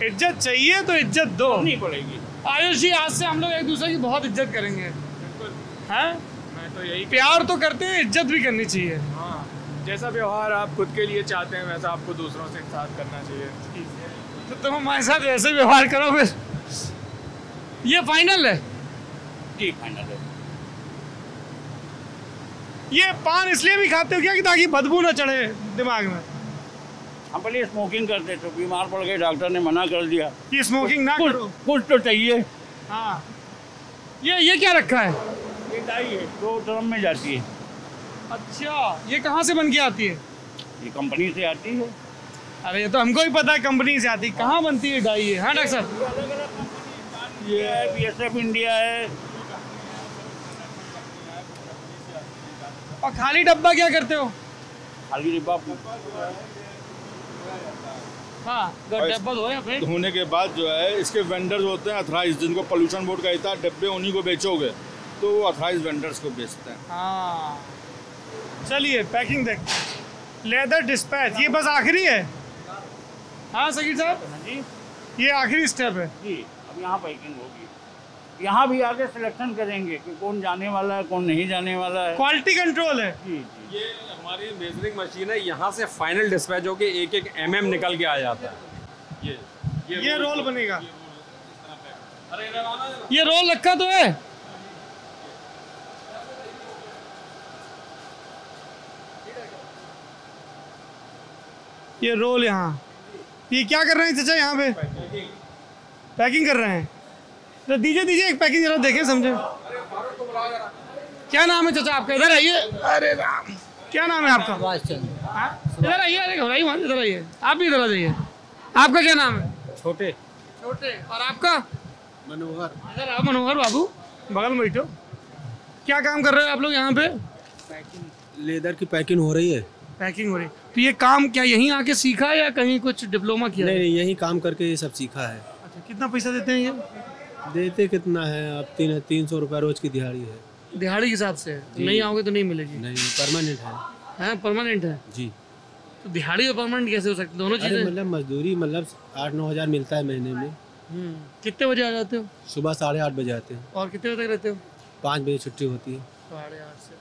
इज्जत चाहिए तो इज्जत दो। नहीं पड़ेगी। आयुष जी, आज से हम लोग एक दूसरे की बहुत इज्जत करेंगे। हैं? मैं तो यही प्यार तो करते हैं, इज्जत भी करनी चाहिए। हाँ, जैसा व्यवहार आप खुद के लिए चाहते हैं वैसा आपको दूसरों से साथ करना चाहिए। तो तुम हमारे साथ ऐसे व्यवहार करो फिर। ये फाइनल है। जी फाइनल है। ये पान इसलिए भी खाते हो क्या कि ताकि बदबू ना चढ़े दिमाग में? हम पहले स्मोकिंग करते थे, बीमार पड़ गए, डॉक्टर ने मना कर दिया कि स्मोकिंग ना करो। कुछ तो चाहिए। हाँ, ये क्या रखा है? ये डाई है, तो ड्रम में जाती है। अच्छा, ये कहाँ से बन के आती है? ये कंपनी से आती है। अरे ये तो हमको ही पता है कंपनी से आती है। कहाँ बनती है डाई ये? हाँ डॉक्टर साहब, ये है BSF इंडिया है। और खाली डब्बा क्या करते हो? खाली डिब्बा हाँ, डब्बा धोया फिर? होने के बाद जो है इसके वेंडर्स होते हैं अथराइज, जिनको पोल्यूशन बोर्ड कहता है, डब्बे उन्हीं को बेचोगे तो वो अथराइज वेंडर्स को बेचते हैं। हाँ, चलिए पैकिंग देख। लेदर डिस्पैच, ये बस आखिरी है? हाँ सकीर साहब जी, ये आखिरी स्टेप है? जी अब यहाँ पैकिंग होगी। यहाँ भी आगे सिलेक्शन करेंगे कि कौन जाने वाला है, कौन नहीं जाने वाला है। क्वालिटी कंट्रोल है। जी जी। ये हमारी मेजरिंग मशीन है, यहाँ से फाइनल डिस्पैच होके एक एक mm निकल के आ जाता है। ये रोल बनेगा। ये रोल रखा तो है? ये रोल यहाँ, ये क्या कर रहे हैं चाचा यहाँ पे? पैकिंग कर रहे हैं। तो दीजिए एक पैकिंग जरा देखें समझे। क्या नाम है चाचा आपका? इधर आइए। अरे राम, क्या नाम है आपका? हाँ? इधर आइए। अरे घबराइए मत, इधर आइए। आप भी इधर आ जाइए। आपका क्या नाम है? छोटे। और आपका? मनोहर। इधर आओ मनोहर बाबू, बगल में बैठो। क्या काम कर रहे हो आप लोग यहाँ पे? लेदर की पैकिंग हो रही है। पैकिंग हो रही। तो ये काम क्या यहीं आके सीखा है या कहीं कुछ डिप्लोमा किया? नहीं, यही काम करके ये सब सीखा है। अच्छा, कितना पैसा देते हैं ये? देते कितना है? अब 300 रुपये रोज की दिहाड़ी है। दिहाड़ी के हिसाब से? नहीं आओगे तो नहीं मिलेगी? नहीं, परमानेंट है। हाँ परमानेंट है जी। तो दिहाड़ी और परमानेंट कैसे हो सकते? दोनों चीजें? मतलब मजदूरी, मतलब 8-9 हज़ार मिलता है महीने में। कितने बजे आ जाते हो? सुबह 8:30 बजे आते हैं। और कितने बजे तक रहते हो? 5 बजे छुट्टी होती है। 8:30 से 5।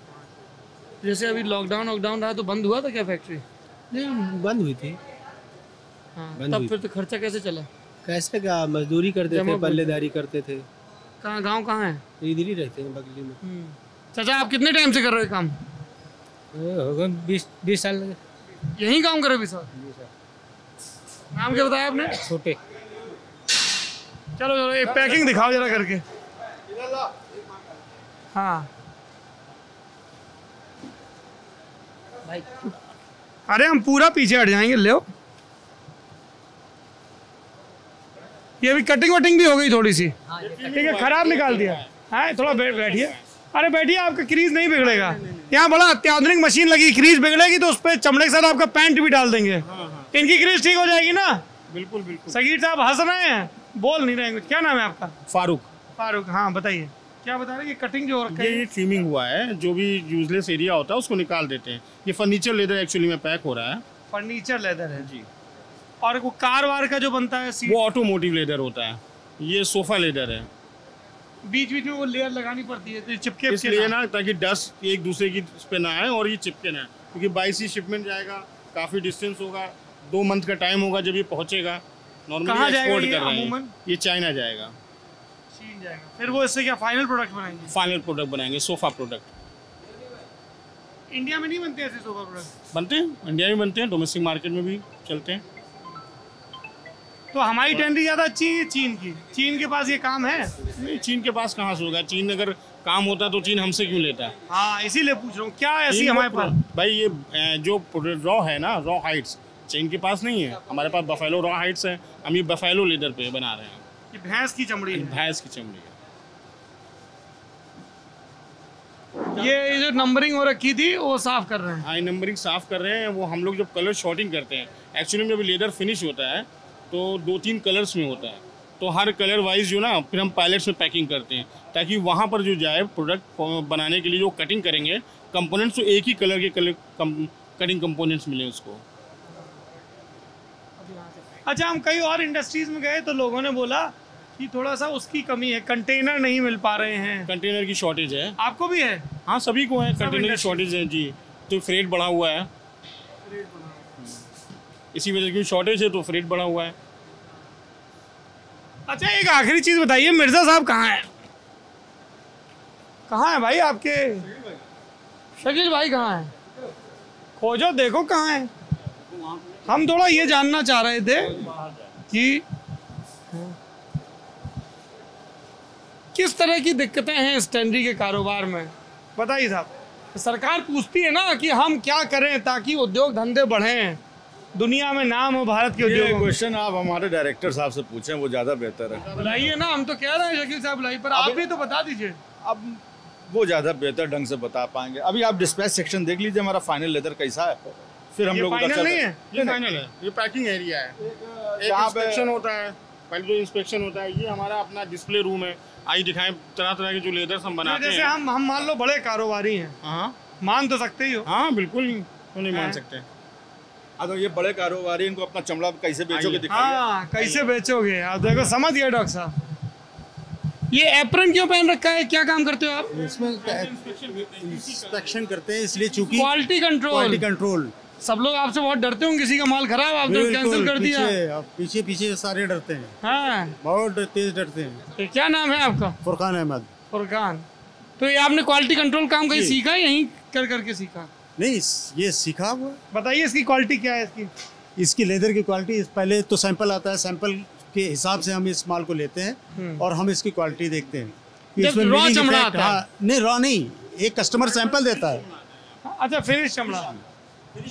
जैसे अभी लॉकडाउन रहा तो बंद हुआ था क्या फैक्ट्री? नहीं, बंद हुई थी। हाँ, बंद तब हुई। फिर तो खर्चा कैसे चला? कैसे क्या, मजदूरी करते थे, पल्लेदारी करते थे। कहाँ, गाँव कहाँ है? इधर ही रहते हैं बगली में। चाचा आप कितने टाइम से कर रहे हो काम? होगा 20 साल लगे। यहीं काम कर रहे हो 20 साल? नाम क्या बताया आपने? छोटे। चलो एक पैकिंग दिखाओ जरा करके। हाँ भाई अरे हम पूरा पीछे हट जाएंगे। ले ये अभी कटिंग वटिंग भी हो गई थोड़ी सी। ठीक है, खराब निकाल दिया है। थोड़ा बैठिए। अरे बैठिए, आपका क्रीज नहीं बिगड़ेगा। यहाँ बड़ा अत्याधुनिक मशीन लगी। क्रीज बिगड़ेगी तो उस पर चमड़े के साथ आपका पैंट भी डाल देंगे। इनकी क्रीज ठीक हो जाएगी ना? बिल्कुल बिल्कुल। सगीर साहब हंस रहे हैं, बोल नहीं रहे हैं कुछ। क्या नाम है आपका? फारूक। फारूक। हाँ बताइए, क्या बता रहे हैं? ये कटिंग जो हो रखा है ये ट्रिमिंग हुआ है, जो भी यूजलेस एरिया होता है उसको निकाल देते हैं। ये फर्नीचर लेदर एक्चुअली में पैक हो रहा है। फर्नीचर लेदर है जी। और वो कार वार का जो बनता है सीट, वो ऑटोमोटिव लेदर होता है। ये सोफा लेदर है। बीच बीच में वो लेयर लगानी पड़ती है तो चिपके इसलिए ना, ताकि डस्ट एक दूसरे की इस पे ना आए और ये चिपके ना, क्योंकि 22 शिपमेंट जाएगा, काफ़ी डिस्टेंस होगा, 2 मंथ का टाइम होगा जब ये पहुंचेगा। कहाँ नॉर्मली जाएगा एक्सपोर्ट ये कर रहे हैं। अमूमन? ये चाइना जाएगा। चीन जाएगा। फिर वो इससे क्या फाइनल प्रोडक्ट बनाएंगे? फाइनल प्रोडक्ट बनाएंगे, सोफा प्रोडक्ट। इंडिया में नहीं बनते ऐसे सोफा प्रोडक्ट? बनते हैं, इंडिया में बनते हैं, डोमेस्टिक मार्केट में भी चलते हैं। तो हमारी टेंडरी ज़्यादा अच्छी है चीन की? चीन के पास ये काम है? नहीं, चीन के पास कहाँ से होगा? चीन अगर काम होता तो चीन हमसे क्यों लेता है? हाँ इसीलिए पूछ रहा हूँ, क्या ऐसी चीन हमारे को- पास? भाई ये जो रॉ है ना, रॉ हाइट्स चीन के पास नहीं है। हमारे पास बफेलो रॉ हाइट्स है। हम ये बफेलो लेदर पे बना रहे हैं। ये भैंस की चमड़ी है। भैंस की चमड़ी है। ये जो नंबरिंग हो रखी थी वो साफ कर रहे हैं। हाँ, नंबरिंग साफ कर रहे हैं। वो हम लोग जब कलर शॉर्टिंग करते हैं, एक्चुअली में जब लेदर फिनिश होता है तो 2-3 कलर्स में होता है। तो हर कलर वाइज जो ना फिर हम पैलेट्स में पैकिंग करते हैं, ताकि वहाँ पर जो जाए प्रोडक्ट बनाने के लिए जो कटिंग करेंगे कंपोनेंट्स, तो एक ही कलर के कटिंग कंपोनेंट्स मिले उसको। अच्छा, हम कई और इंडस्ट्रीज में गए तो लोगों ने बोला कि थोड़ा सा उसकी कमी है, कंटेनर नहीं मिल पा रहे हैं। कंटेनर की शॉर्टेज है। आपको भी है? हाँ, सभी को है, कंटेनर की शॉर्टेज है जी। तो फ्रेट बढ़ा हुआ है, इसी वजह की शॉर्टेज है तो फ्रेट बढ़ा हुआ है। अच्छा, एक आखिरी चीज बताइए, मिर्जा साहब कहाँ हैं? कहाँ है भाई आपके? शकील भाई कहाँ है? खोजो, देखो कहाँ है। हम थोड़ा ये जानना चाह रहे थे कि किस तरह की दिक्कतें हैं स्टैंडरी के कारोबार में, बताइए साहब। सरकार पूछती है ना कि हम क्या करें ताकि उद्योग धंधे बढ़ें, दुनिया में नाम हो भारत के ये उद्योगों में। क्वेश्चन आप हमारे डायरेक्टर साहब से पूछें, वो ज़्यादा बेहतर है। बुलाइए ना, हम तो कह रहे हैं शकील साहब बुलाइए, पर आप भी तो बता दीजिए। अब वो ज़्यादा बेहतर ढंग से बता पाएंगे। अभी आप डिस्पैच सेक्शन देख लीजिए हमारा फाइनल लेदर कैसा है, फिर हम लोग फाइनल नहीं है, ये फाइनल है, ये पैकिंग एरिया है। एक इंस्पेक्शन होता है, पहले जो इंस्पेक्शन होता है, ये हमारा अपना डिस्प्ले रूम है। आइए दिखाएं तरह तरह के जो लेदर्स हम बनाते हैं। जैसे हम मान लो बड़े कारोबारी हैं, हाँ मान तो सकते ही हो। हाँ, बिल्कुल क्यों नहीं मान सकते। तो ये बड़े कारोबारी, इनको अपना चमड़ा कैसे बेचोगे दिखाइए। हाँ, कैसे बेचोगे आप? देखो, समझ गए डॉक्टर साहब। ये एप्रन क्यों पहन रखा है, क्या काम करते हो आप? इसमें इंस्पेक्शन करते हैं, इसलिए चूंकि क्वालिटी कंट्रोल। सब लोग आपसे बहुत डरते होंगे, किसी का माल खराब आपने कैंसिल कर दिया। पीछे सारे डरते हैं, हाँ, बहुत तेज डरते हैं। तो क्या नाम है आपका? फुरकान अहमद। फुरकान। तो ये आपने क्वालिटी कंट्रोल काम कहीं सीखा, यहीं कर करके सीखा? नहीं, ये सीखा हुआ। बताइए इसकी क्वालिटी क्या है इसकी लेदर की क्वालिटी। पहले तो सैंपल आता है, सैंपल के हिसाब से हम इस माल को लेते हैं और हम इसकी क्वालिटी देखते हैं। जब रॉ चमड़ा आता है? नहीं, रॉ नहीं, एक कस्टमर सैंपल देता है। अच्छा, फिनिश चमड़ा।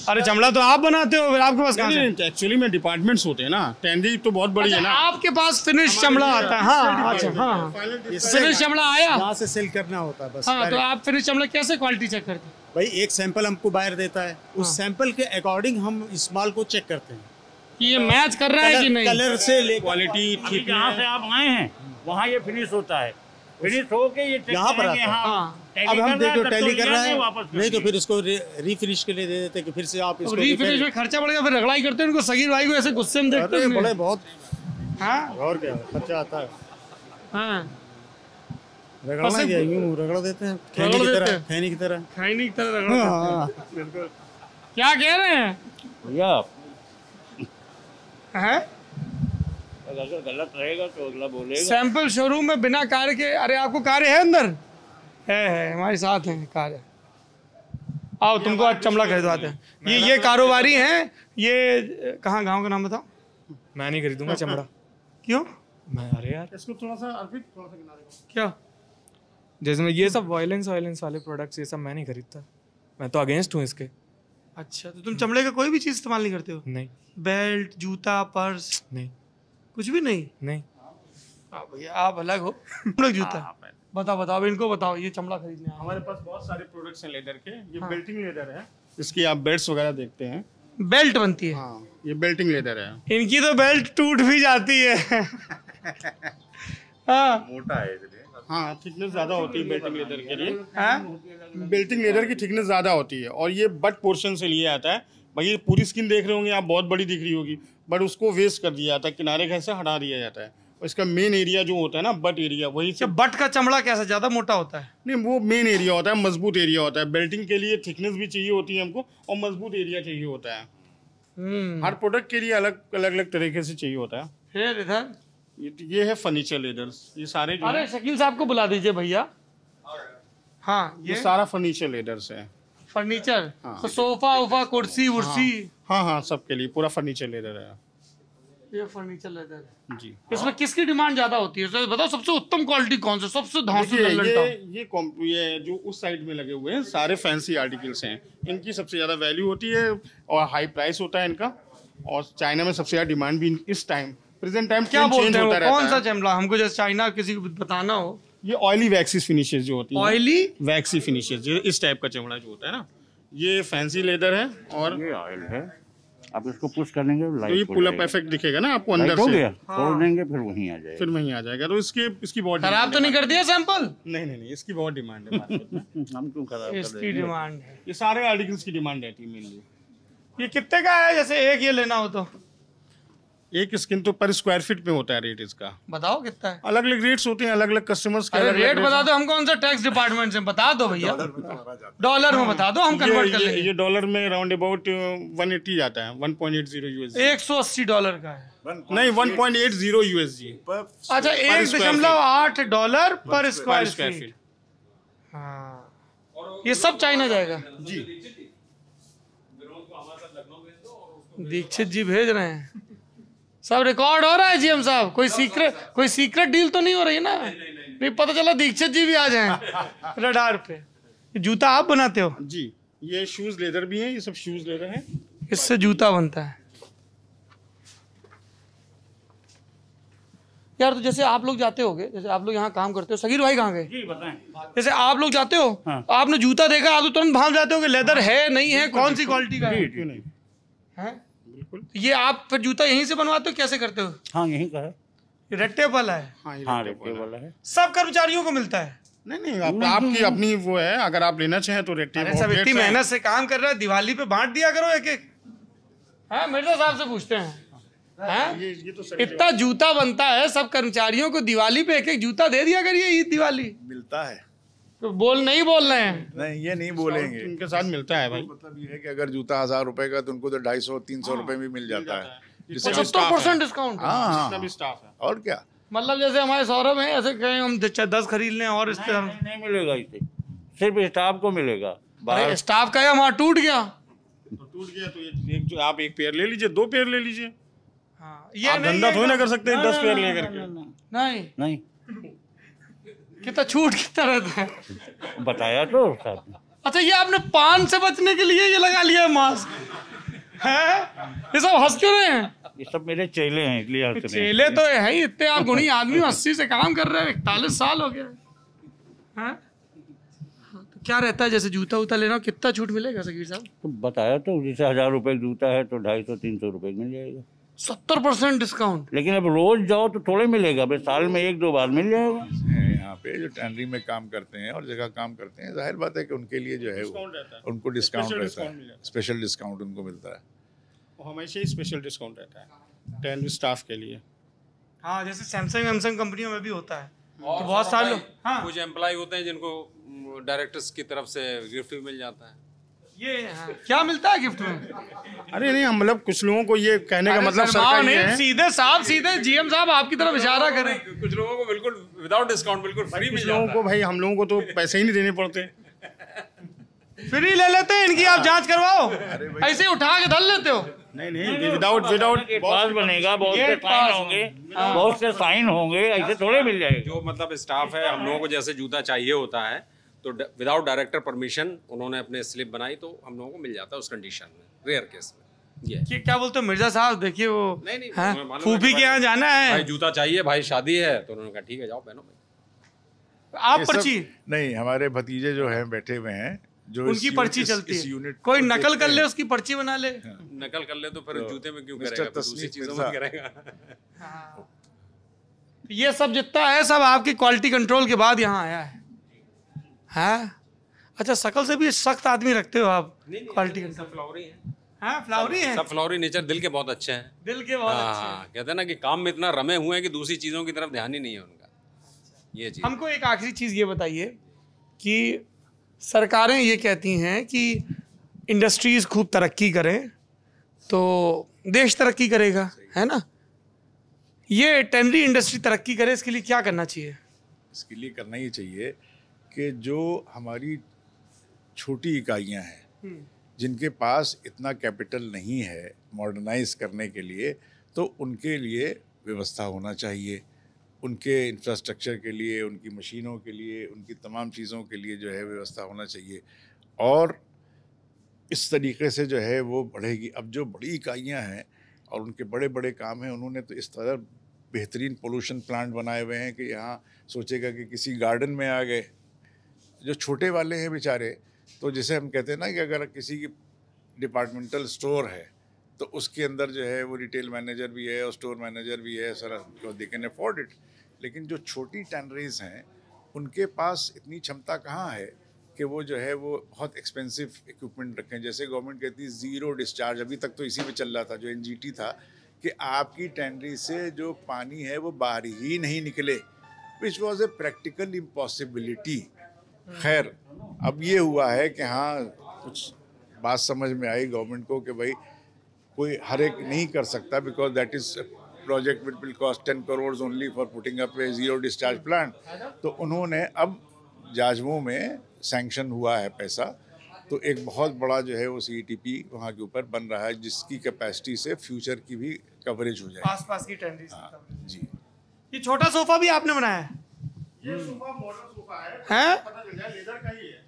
अरे चमड़ा तो आप बनाते हो, फिर आपके पास कहाँ से? एक्चुअली में डिपार्टमेंट्स होते हैं ना, टेंडरी तो बहुत बड़ी है ना। आपके पास फिनिश चमड़ा आता है? हाँ, अच्छा, हाँ, फिनिश चमड़ा आया, यहाँ से सेल करना होता है बस। हाँ, तो आप फिनिश चमड़ा कैसे क्वालिटी चेक करते हैं? भाई, एक सैंपल हमको बायर देता है, उस सैंपल के अकॉर्डिंग हम इस माल को चेक करते हैं कि ये मैच कर रहा है कि नहीं। कलर से क्वालिटी ठीक। जहाँ से आप आए हैं वहाँ ये फिनिश होता है, फिनिश होके ये यहाँ पर आता है। अब हम देखो टैली कर रहा है, नहीं तो फिर उसको रीफिनिश के लिए दे देते कि फिर से आप इसको रीफिनिश में खर्चा बढ़ेगा, फिर रगड़ाई करते हैं उनको। सगीर भाई को ऐसे गुस्से में देखते हैं बड़े बहुत। हाँ, और क्या खर्चा आता है। हाँ, रगड़ना क्या, यूं रगड़ देते हैं, खैनी की तरह। खैनी की तरह रगड़। हाँ, बिल्कुल। क्या कह रहे हैं भैया? हैं? अगर गलत रहेगा तो अगला बोलेगा। सैंपल शोरूम में बिना कार्य के? अरे आपको कार्य है अंदर? है, हमारे साथ है कार्य। आओ, तुमको आज चमड़ा खरीदवाते हैं। ये कारोबारी हैं। ये कहाँ, गांव का नाम बताओ। मैं नहीं खरीदूंगा चमड़ा। क्यों? मैं, अरे यार, इसको थोड़ा सा अर्पित, थोड़ा सा किनारे। क्या? जैसे मैं ये सब वायलेंस वाले प्रोडक्ट्स ये सब मैं नहीं खरीदता, मैं तो अगेंस्ट हूँ इसके। अच्छा, तो तुम चमड़े का कोई भी चीज़ इस्तेमाल नहीं करते हो? नहीं। बेल्ट, जूता, पर्स? नहीं, कुछ भी नहीं? नहीं। भैया आप अलग हो। जूता बताओ, अब इनको बताओ, ये चमड़ा खरीदने हमारे पास बहुत सारे प्रोडक्ट्स हैं लेदर के। ये बेल्टिंग लेदर है, इसकी आप बेल्ट्स वगैरह देखते हैं। बेल्ट बनती है? हाँ, ये बेल्टिंग लेदर है। इनकी तो बेल्ट टूट भी जाती है। हाँ, मोटा है इसलिए। हाँ, थिकनेस ज़्यादा होती है बेल्टिंग लेदर के लिए। हाँ? बेल्टिंग लेदर की थिकनेस ज़्यादा होती है और ये बट पोर्शन से लिए आता है। भाई, ये पूरी स्किन देख रहे होंगे आप, बहुत बड़ी दिख रही होगी, बट उसको वेस्ट कर दिया जाता है, किनारे घर से हटा दिया जाता है। और इसका मेन एरिया जो होता है ना, बट एरिया, वही से। बट का चमड़ा कैसा ज़्यादा मोटा होता है? नहीं, वो मेन एरिया होता है, मजबूत एरिया होता है। बेल्टिंग के लिए थिकनेस भी चाहिए होती है हमको और मजबूत एरिया चाहिए होता है। हर प्रोडक्ट के लिए अलग अलग तरीके से चाहिए होता है। फिर इधर ये है फर्नीचर लेदर्स, ये सारे जो अरे शकील साहब को बुला दीजिए भैया। हाँ, ये सारा फर्नीचर लेदर्स है। फर्नीचर, तो सोफा वोफा, कुर्सी वुर्सी? हाँ, सबके लिए पूरा फर्नीचर लेदर है। ये फर्नीचर लेदर है जी। इसमें किसकी डिमांड ज्यादा होती है? तो बताओ, सबसे उत्तम क्वालिटी कौन सा, सबसे धांसू लल्लनटा? ये जो उस साइड में लगे हुए हैं सारे फैंसी आर्टिकल्स हैं, इनकी सबसे ज़्यादा वैल्यू होती है और हाई प्राइस होता है इनका। और चाइना में सबसे ज़्यादा डिमांड भी इस टाइम, प्रेजेंट टाइम क्या बोलते हैं? कौन सा चमड़ा? हमको जैसे चाइना किसी को बताना हो। ये ऑयली वैक्सी फिनिशेस जो होती हैं। ऑयली वैक्सी फिनिशेस, इस टाइप का चमड़ा जो होता है ना, ये फैंसी लेदर है। और ये ऑयल है, आप इसको पुश कर लेंगे तो ये पुल अप इफेक्ट दिखेगा ना आपको अंदर से। तोड़ देंगे फिर वहीं आ जाएगा। तो इसकी बहुत खराब तो नहीं कर दिया सैंपल? नहीं, इसकी बहुत डिमांड है मार्केट में। हम क्यों खराब कर इसकी डिमांड है। ये सारे आर्टिकल्स की डिमांड रहती है मेनली। ये कितने का है, जैसे एक ये लेना हो तो? एक स्किन तो पर स्क्वायर फीट में होता है रेट इसका। बताओ कितना है? अलग अलग रेट्स होते हैं, अलग अलग कस्टमर्स के अरे अलग रेट बता दो, हम कौन सा टैक्स डिपार्टमेंट से, बता दो भैया। डॉलर में बता दो, हम कन्वर्ट कर लेंगे। ये डॉलर में राउंड अबाउट 180 जाता है, 1.80 यूएसडी। $180 का है? नहीं, 1.80 यूएसडी। अच्छा, $1.8 पर स्क्वायर फीट। हाँ, ये सब चाइना जाएगा जी। दीक्षित जी भेज रहे हैं, सब रिकॉर्ड हो रहा है जीएम साहब। कोई सीक्रेट डील तो नहीं हो रही ना? नहीं, पता चला दीक्षित जी भी आ जाएं रडार पे। जूता आप बनाते हो? जी, ये शूज लेदर भी है, ये सब शूज लेदर है, इससे जूता बनता है यार। तो जैसे आप लोग जाते होगे, जैसे आप लोग यहाँ काम करते हो, सगीर भाई कहाँ गए? जी बताएं। जैसे आप लोग जाते हो, आपने जूता देखा, आप तो तुरंत भाग जाते हो कि लेदर है नहीं है, कौन सी क्वालिटी का है? क्यों नहीं, हैं? बिल्कुल। ये आप फिर जूता यहीं से बनवाते हो, कैसे करते हो? हाँ यहीं का है। ये रेड टेप वाला है? हाँ रेड टेप वाला है। सब कर्मचारियों को मिलता है? नहीं, आपकी अपनी वो है, अगर आप लेना चाहें तो रेड टेप। सब इतनी मेहनत से काम कर रहा है, दिवाली पे बांट दिया करो एक एक। हाँ, मिर्जा साहब से पूछते हैं, ये तो इतना जूता बनता है, सब कर्मचारियों को दिवाली पे एक एक जूता दे दिया करिए, ईद दिवाली। मिलता है तो नहीं बोल रहे हैं? नहीं, ये नहीं बोलेंगे। उनके साथ मिलता है भाई। मतलब ये है कि अगर जूता 1000 रुपए का तो उनको तो 250-300 रुपए में मिल जाता है। 75% डिस्काउंट? हाँ, भी स्टाफ है। और क्या। मतलब जैसे हमारे सौरभ है, ऐसे कहें हम 10 खरीद लें और इस तरह नहीं मिलेगा इसे, सिर्फ स्टाफ को मिलेगा। स्टाफ का वहाँ टूट गया तो टूट गया तो आप एक पेयर ले लीजिए, 2 पेयर ले लीजिए। ये आप धंधा थोड़ी ना कर सकते हैं 10 पेयर लेकर के। नहीं, कितना छूट कितना रहता है? बताया तो साहब ने। अच्छा, ये आपने पान से बचने के लिए ये लगा लिया है मास्क है? ये सब हंस क्यों रहे हैं? ये सब मेरे चेले हैं इसलिए हंस रहे हैं। चेले तो है ही इतने, आप गुणी आदमी 80 से काम कर रहे हैं, 41 साल हो गया है। तो क्या रहता है, जैसे जूता उता लेना, कितना छूट मिलेगा सगीर साहब? तो बताया तो, जैसे 1000 रुपए जूता है तो 250-300 रुपए मिल जाएगा। 70% डिस्काउंट? लेकिन अब रोज जाओ तो थोड़े मिलेगा, बस साल में 1-2 बार मिल जाएगा। यहाँ पे जो टैनरी में काम करते हैं और जगह काम करते हैं, जाहिर बात है कि उनके लिए जो है उनको डिस्काउंट रहता है, स्पेशल डिस्काउंट उनको मिलता है। हमेशा ही स्पेशल डिस्काउंट रहता है टैनरी स्टाफ के लिए। हाँ, जैसे सैमसंग कंपनियों में भी होता है। तो बहुत सारे लोग, हाँ, कुछ एम्प्लॉय होते हैं जिनको डायरेक्टर्स की तरफ से गिफ्ट भी मिल जाता है। ये क्या मिलता है गिफ्ट में? अरे नहीं, हम मतलब कुछ लोगों को ये कहने का मतलब सरकार ये है, सीधे जीएम साहब आपकी तरफ इशारा करें। कुछ लोगों को बिल्कुल विदाउट डिस्काउंट बिल्कुल फ्री मिल जाता है। लोगों को भाई, हम लोगों को तो पैसे ही नहीं देने पड़ते, फ्री ले लेते हैं। इनकी आप जांच करवाओ, ऐसे उठा के धर लेते हो। नहीं, विदाउट पास बनेगा, बहुत से साइन होंगे, बहुत से साइन होंगे, ऐसे थोड़े मिल जाएगा। जो मतलब स्टाफ है, हम लोगों को जैसे जूता चाहिए होता है तो विदाउट डायरेक्टर परमिशन उन्होंने अपने स्लिप बनाई तो हम लोगों को मिल जाता है उस कंडीशन में, रेयर केस में। ये क्या बोलते हो मिर्जा साहब? देखिए वो नहीं, फूफी के यहाँ जाना है, भाई जूता चाहिए, भाई शादी है, तो उन्होंने कहा ठीक है जाओ पहनो भाई। आप पर्ची? नहीं, हमारे भतीजे जो हैं बैठे हुए हैं, जो उनकी पर्ची चलती है। कोई नकल कर ले, उसकी पर्ची बना ले। नकल कर ले तो फिर जूते में क्यों करेगा, दूसरी चीजों में करेगा। ये सब जितना है सब आपकी क्वालिटी कंट्रोल के बाद यहाँ आया है। अच्छा, शकल से भी सख्त आदमी रखते हो आप? Quality control. फ्लावरी है, हाँ फ्लावरी है, सब फ्लावरी नेचर, दिल के बहुत अच्छे हैं, दिल के बहुत अच्छे हैं। कहते हैं ना कि काम में इतना रमे हुए हैं कि दूसरी चीजों की तरफ ध्यान ही नहीं है उनका। ये चीज हमको एक आखिरी चीज ये बताइए कि सरकारें ये कहती हैं कि इंडस्ट्रीज खूब तरक्की करें तो देश तरक्की करेगा, है ना? ये टेनरी इंडस्ट्री तरक्की करे, इसके लिए क्या करना चाहिए? इसके लिए करना ही चाहिए कि जो हमारी छोटी इकाइयां हैं, जिनके पास इतना कैपिटल नहीं है मॉडर्नाइज करने के लिए, तो उनके लिए व्यवस्था होना चाहिए, उनके इंफ्रास्ट्रक्चर के लिए, उनकी मशीनों के लिए, उनकी तमाम चीज़ों के लिए जो है व्यवस्था होना चाहिए। और इस तरीके से जो है वो बढ़ेगी। अब जो बड़ी इकाइयां हैं और उनके बड़े बड़े काम हैं, उन्होंने तो इस तरह बेहतरीन पोल्यूशन प्लांट बनाए हुए हैं कि यहाँ सोचेगा कि किसी गार्डन में आ गए। जो छोटे वाले हैं बेचारे, तो जैसे हम कहते हैं ना कि अगर किसी की डिपार्टमेंटल स्टोर है तो उसके अंदर जो है वो रिटेल मैनेजर भी है और स्टोर मैनेजर भी है, sir they can afford it. लेकिन जो छोटी टैनरीज हैं उनके पास इतनी क्षमता कहाँ है कि वो जो है वो बहुत एक्सपेंसिव इक्विपमेंट रखें। जैसे गवर्नमेंट कहती है ज़ीरो डिस्चार्ज, अभी तक तो इसी में चल रहा था जो NGT था कि आपकी टैंडरी से जो पानी है वो बाहर ही नहीं निकले, which was a practical impossibility. खैर अब ये हुआ है कि हाँ कुछ बात समझ में आई गवर्नमेंट को कि भाई कोई हर एक नहीं कर सकता, because that is project which will cost 10 crore only for putting up A zero discharge plant. तो उन्होंने अब जाजमऊ में सैंक्शन हुआ है पैसा, तो एक बहुत बड़ा जो है वो CETP वहाँ के ऊपर बन रहा है, जिसकी कैपेसिटी से फ्यूचर की भी कवरेज हो जाए आसपास की टेंडरी। जी। ये छोटा सोफा भी आपने बनाया है? ये सोफा मॉडल सोफा है, हैं? पता चल जाए लेदर का ही है।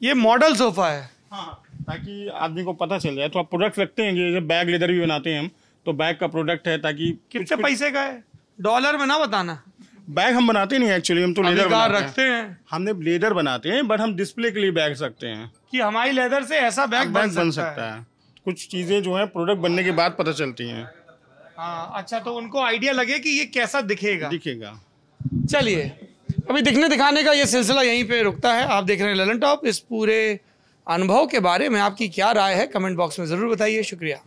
ये मॉडल सोफा है? हाँ, ताकि आदमी को पता चल जाए। तो आप प्रोडक्ट रखते हैं, जैसे बैग लेदर भी बनाते हैं हम, तो बैग का प्रोडक्ट है, ताकि कितने पैसे का है? डॉलर में ना बताना। बैग हम बनाते नहीं एक्चुअली, हम तो लेदर बनाते रखते हैं। हमने लेदर बनाते हैं, बट हम डिस्प्ले के लिए बैग रखते हैं कि हमारी लेदर से ऐसा बैग बन सकता है। कुछ चीज़ें जो है प्रोडक्ट बनने के बाद पता चलती हैं। हाँ, अच्छा, तो उनको आइडिया लगे कि ये कैसा दिखेगा। चलिए, अभी दिखने दिखाने का ये सिलसिला यहीं पे रुकता है। आप देख रहे हैं ललन टॉप। इस पूरे अनुभव के बारे में आपकी क्या राय है, कमेंट बॉक्स में ज़रूर बताइए। शुक्रिया।